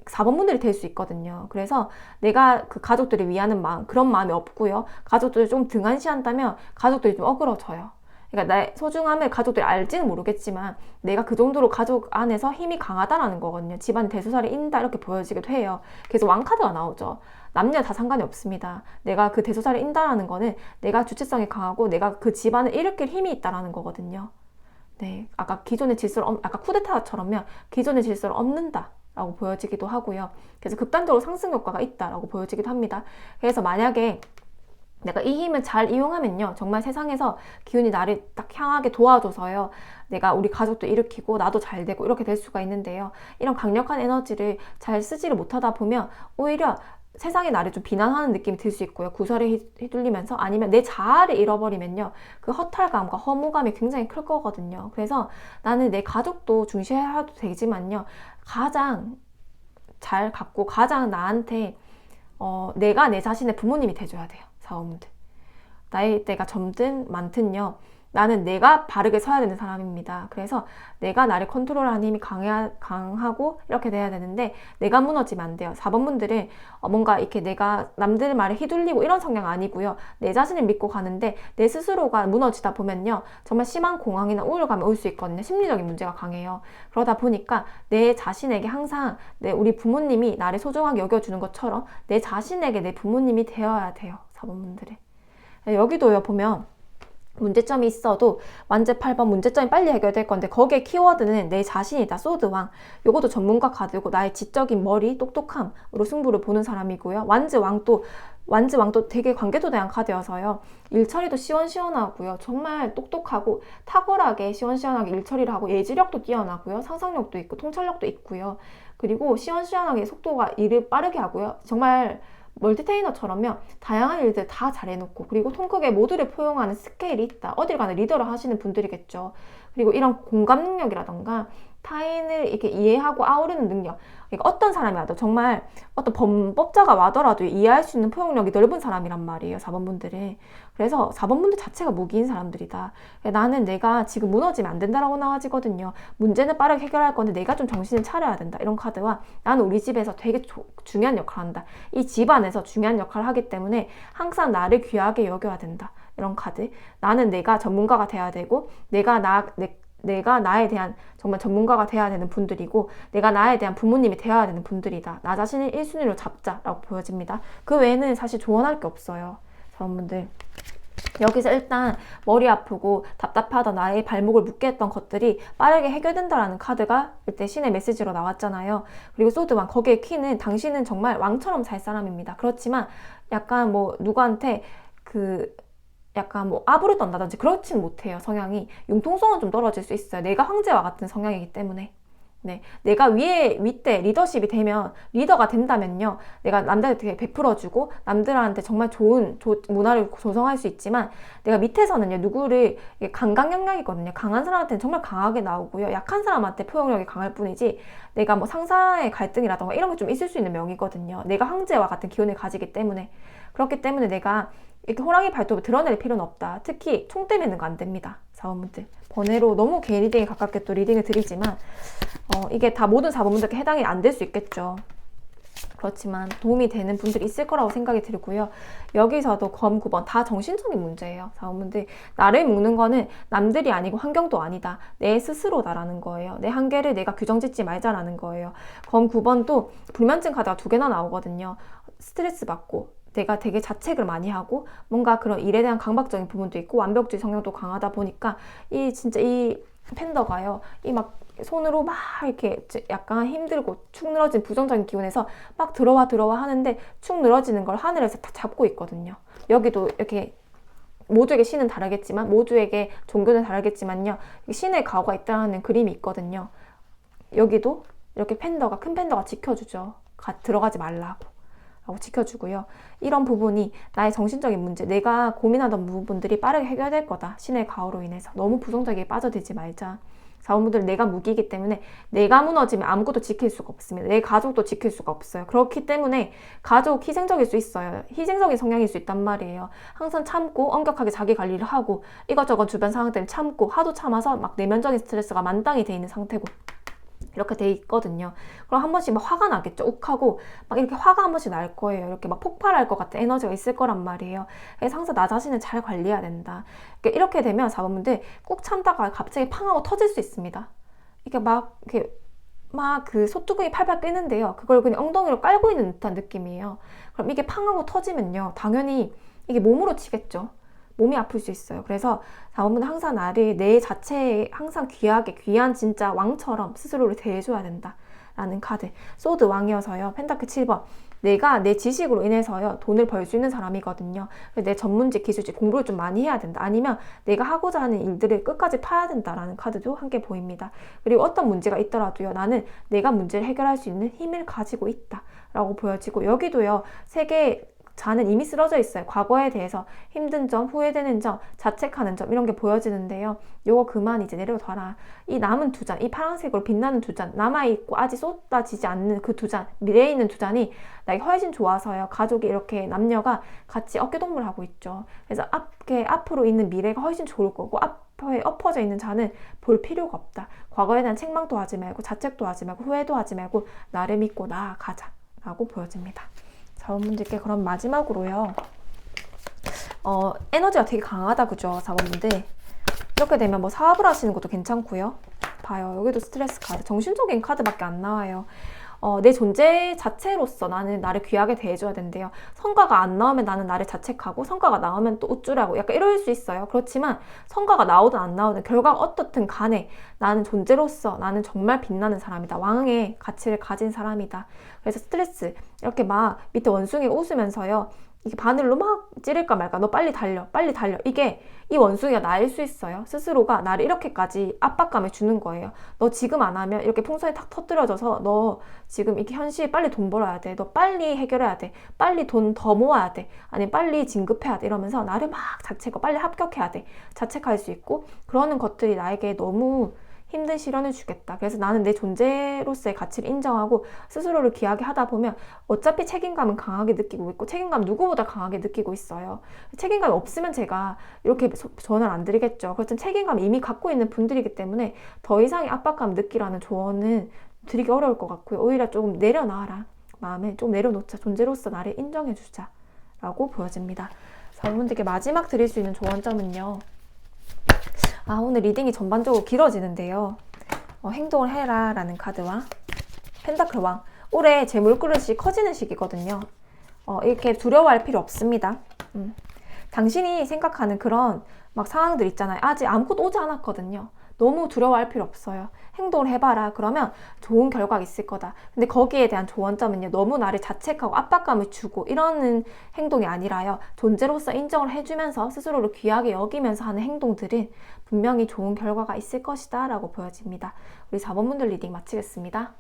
4번 분들이 될 수 있거든요. 그래서 내가 그 가족들을 위하는 마음, 그런 마음이 없고요. 가족들을 좀 등한시한다면 가족들이 좀 어그러져요. 그러니까 나의 소중함을 가족들이 알지는 모르겠지만 내가 그 정도로 가족 안에서 힘이 강하다라는 거거든요. 집안 대소살이 인다 이렇게 보여지기도 해요. 그래서 왕카드가 나오죠. 남녀 다 상관이 없습니다. 내가 그 대소살이 인다라는 거는 내가 주체성이 강하고 내가 그 집안을 일으킬 힘이 있다라는 거거든요. 네, 아까 기존의 질서를 아까 쿠데타처럼요. 기존의 질서를 엎는다. 라고 보여지기도 하고요. 그래서 극단적으로 상승 효과가 있다라고 보여지기도 합니다. 그래서 만약에 내가 이 힘을 잘 이용하면요. 정말 세상에서 기운이 나를 딱 향하게 도와줘서요. 내가 우리 가족도 일으키고 나도 잘 되고 이렇게 될 수가 있는데요. 이런 강력한 에너지를 잘 쓰지를 못하다 보면 오히려 세상에 나를 좀 비난하는 느낌이 들 수 있고요. 구설에 휘둘리면서 아니면 내 자아를 잃어버리면요. 그 허탈감과 허무감이 굉장히 클 거거든요. 그래서 나는 내 가족도 중시해야 되지만요. 가장 잘 갖고 가장 나한테 내가 내 자신의 부모님이 돼줘야 돼요. 사원분들. 나이 때가 젊든 많든요. 나는 내가 바르게 서야 되는 사람입니다. 그래서 내가 나를 컨트롤하는 힘이 강하고 이렇게 돼야 되는데 내가 무너지면 안 돼요. 4번 분들은 뭔가 이렇게 내가 남들 말에 휘둘리고 이런 성향 아니고요. 내 자신을 믿고 가는데 내 스스로가 무너지다 보면요. 정말 심한 공황이나 우울감이 올 수 있거든요. 심리적인 문제가 강해요. 그러다 보니까 내 자신에게 항상 우리 부모님이 나를 소중하게 여겨주는 것처럼 내 자신에게 내 부모님이 되어야 돼요. 4번 분들은. 여기도요 보면 문제점이 있어도 완제 8번 문제점이 빨리 해결될 건데 거기에 키워드는 내 자신이다. 소드왕. 요것도 전문가 카드고 나의 지적인 머리, 똑똑함으로 승부를 보는 사람이고요. 완즈왕도 되게 관계도대한 카드여서요. 일처리도 시원시원하고요. 정말 똑똑하고 탁월하게 시원시원하게 일처리를 하고 예지력도 뛰어나고요. 상상력도 있고 통찰력도 있고요. 그리고 시원시원하게 속도가 일을 빠르게 하고요. 정말 멀티테이너처럼요. 다양한 일들 다 잘해놓고 그리고 통 크게 모두를 포용하는 스케일이 있다. 어딜 가나 리더를 하시는 분들이겠죠. 그리고 이런 공감 능력이라던가 타인을 이렇게 이해하고 아우르는 능력. 그러니까 어떤 사람이 와도 정말 어떤 범법자가 와더라도 이해할 수 있는 포용력이 넓은 사람이란 말이에요. 4번 분들은. 그래서 4번 분들 자체가 무기인 사람들이다. 나는 내가 지금 무너지면 안 된다라고 나와지거든요. 문제는 빠르게 해결할 건데 내가 좀 정신을 차려야 된다. 이런 카드와 나는 우리 집에서 되게 중요한 역할을 한다. 이 집안에서 중요한 역할을 하기 때문에 항상 나를 귀하게 여겨야 된다. 이런 카드. 나는 내가 전문가가 돼야 되고 내가 나에 대한 정말 전문가가 돼야 되는 분들이고 내가 나에 대한 부모님이 되어야 되는 분들이다. 나 자신을 1순위로 잡자라고 보여집니다. 그 외에는 사실 조언할 게 없어요. 여러분들. 여기서 일단 머리 아프고 답답하던 나의 발목을 묶게 했던 것들이 빠르게 해결된다라는 카드가 일단 신의 메시지로 나왔잖아요. 그리고 소드왕 거기에 키는 당신은 정말 왕처럼 살 사람입니다. 그렇지만 약간 뭐 누구한테 약간 뭐 아부를 떤다든지 그렇진 못해요. 성향이 융통성은 좀 떨어질 수 있어요. 내가 황제와 같은 성향이기 때문에. 네, 내가 윗대 리더십이 되면 리더가 된다면요. 내가 남들한테 되게 베풀어주고 남들한테 정말 좋은 문화를 조성할 수 있지만 내가 밑에서는요. 누구를 강강약약이거든요. 강한 사람한테는 정말 강하게 나오고요. 약한 사람한테 포용력이 강할 뿐이지 내가 뭐 상사의 갈등이라던가 이런 게 좀 있을 수 있는 명이거든요. 내가 황제와 같은 기운을 가지기 때문에. 그렇기 때문에 내가 이렇게 호랑이 발톱을 드러낼 필요는 없다. 특히 총대 매는 거 안 됩니다. 사원분들. 번외로 너무 개인 리딩에 가깝게 또 리딩을 드리지만 이게 다 모든 사원분들께 해당이 안 될 수 있겠죠. 그렇지만 도움이 되는 분들이 있을 거라고 생각이 들고요. 여기서도 검 9번 다 정신적인 문제예요. 사원분들. 나를 묶는 거는 남들이 아니고 환경도 아니다. 내 스스로다라는 거예요. 내 한계를 내가 규정짓지 말자라는 거예요. 검 9번도 불면증 카드가 2개나 나오거든요. 스트레스 받고 내가 되게 자책을 많이 하고 뭔가 그런 일에 대한 강박적인 부분도 있고 완벽주의 성향도 강하다 보니까 진짜 이 팬더가요. 이 막 손으로 막 이렇게 약간 힘들고 축 늘어진 부정적인 기운에서 막 들어와 하는데 축 늘어지는 걸 하늘에서 다 잡고 있거든요. 여기도 이렇게 모두에게 신은 다르겠지만 모두에게 종교는 다르겠지만요. 신의 가호가 있다는 그림이 있거든요. 여기도 이렇게 팬더가 큰 팬더가 지켜주죠. 들어가지 말라고 라고 지켜주고요. 이런 부분이 나의 정신적인 문제, 내가 고민하던 부분들이 빠르게 해결될 거다. 신의 가호로 인해서 너무 부정적이게 빠져들지 말자. 자원분들 내가 무기이기 때문에 내가 무너지면 아무것도 지킬 수가 없습니다. 내 가족도 지킬 수가 없어요. 그렇기 때문에 가족 희생적일 수 있어요. 희생적인 성향일 수 있단 말이에요. 항상 참고 엄격하게 자기 관리를 하고 이것저것 주변 상황 때문에 참고 하도 참아서 막 내면적인 스트레스가 만땅이 돼 있는 상태고 이렇게 돼 있거든요. 그럼 한 번씩 막 화가 나겠죠. 욱하고 막 이렇게 화가 한 번씩 날 거예요. 이렇게 막 폭발할 것 같은 에너지가 있을 거란 말이에요. 그래서 항상 나 자신을 잘 관리해야 된다. 이렇게 되면 자본분들 꾹 참다가 갑자기 팡 하고 터질 수 있습니다. 이게 막 그 소뚜껑이 팔팔 끓는데요. 그걸 그냥 엉덩이로 깔고 있는 듯한 느낌이에요. 그럼 이게 팡 하고 터지면요. 당연히 이게 몸으로 치겠죠. 몸이 아플 수 있어요. 그래서 자원분은 항상 나를 내 자체에 항상 귀하게 귀한 진짜 왕처럼 스스로를 대해줘야 된다 라는 카드. 소드 왕이어서요. 펜타클 7번. 내가 내 지식으로 인해서요 돈을 벌 수 있는 사람이거든요. 내 전문직, 기술직 공부를 좀 많이 해야 된다. 아니면 내가 하고자 하는 일들을 끝까지 파야 된다라는 카드도 함께 보입니다. 그리고 어떤 문제가 있더라도요 나는 내가 문제를 해결할 수 있는 힘을 가지고 있다 라고 보여지고, 여기도요 세계 자는 이미 쓰러져 있어요. 과거에 대해서 힘든 점, 후회되는 점, 자책하는 점 이런 게 보여지는데요. 요거 그만 이제 내려둬라. 이 남은 두 잔, 이 파란색으로 빛나는 두 잔, 남아있고 아직 쏟아지지 않는 그 두 잔, 미래에 있는 두 잔이 나에게 훨씬 좋아서요. 가족이 이렇게 남녀가 같이 어깨동무를 하고 있죠. 그래서 앞으로 있는 미래가 훨씬 좋을 거고 앞에 엎어져 있는 잔은 볼 필요가 없다. 과거에 대한 책망도 하지 말고 자책도 하지 말고 후회도 하지 말고 나를 믿고 나아가자 라고 보여집니다. 자원분들께 그럼 마지막으로요. 에너지가 되게 강하다 그죠 자원분들. 이렇게 되면 뭐 사업을 하시는 것도 괜찮고요. 봐요. 여기도 스트레스 카드. 정신적인 카드밖에 안 나와요. 내 존재 자체로서 나는 나를 귀하게 대해줘야 된대요. 성과가 안 나오면 나는 나를 자책하고 성과가 나오면 또 우쭐하고 약간 이럴 수 있어요. 그렇지만 성과가 나오든 안 나오든 결과가 어떻든 간에 나는 존재로서 나는 정말 빛나는 사람이다. 왕의 가치를 가진 사람이다. 그래서 스트레스 이렇게 막 밑에 원숭이가 웃으면서요. 이게 바늘로 막 찌를까 말까 너 빨리 달려 빨리 달려 이게 이 원숭이가 나일 수 있어요. 스스로가 나를 이렇게까지 압박감을 주는 거예요. 너 지금 안 하면 이렇게 풍선이 탁 터뜨려져서 너 지금 이렇게 현실에 빨리 돈 벌어야 돼. 너 빨리 해결해야 돼. 빨리 돈 더 모아야 돼. 아니면 빨리 진급해야 돼. 이러면서 나를 막 자책하고 빨리 합격해야 돼. 자책할 수 있고 그러는 것들이 나에게 너무 힘든 시련을 주겠다. 그래서 나는 내 존재로서의 가치를 인정하고 스스로를 귀하게 하다 보면 어차피 책임감은 강하게 느끼고 있고 책임감 누구보다 강하게 느끼고 있어요. 책임감이 없으면 제가 이렇게 조언을 안 드리겠죠. 그렇지만 책임감 이미 갖고 있는 분들이기 때문에 더 이상의 압박감 느끼라는 조언은 드리기 어려울 것 같고요. 오히려 조금 내려놔라. 마음을 좀 내려놓자. 존재로서 나를 인정해주자 라고 보여집니다. 여러분들께 마지막 드릴 수 있는 조언점은요. 오늘 리딩이 전반적으로 길어지는데요. 행동을 해라 라는 카드와 펜타클 왕. 올해 제 물그릇이 커지는 시기거든요. 이렇게 두려워할 필요 없습니다. 당신이 생각하는 그런 막 상황들 있잖아요. 아직 아무것도 오지 않았거든요. 너무 두려워할 필요 없어요. 행동을 해봐라. 그러면 좋은 결과가 있을 거다. 근데 거기에 대한 조언점은요. 너무 나를 자책하고 압박감을 주고 이러는 행동이 아니라요. 존재로서 인정을 해주면서 스스로를 귀하게 여기면서 하는 행동들은 분명히 좋은 결과가 있을 것이다 라고 보여집니다. 우리 4번분들 리딩 마치겠습니다.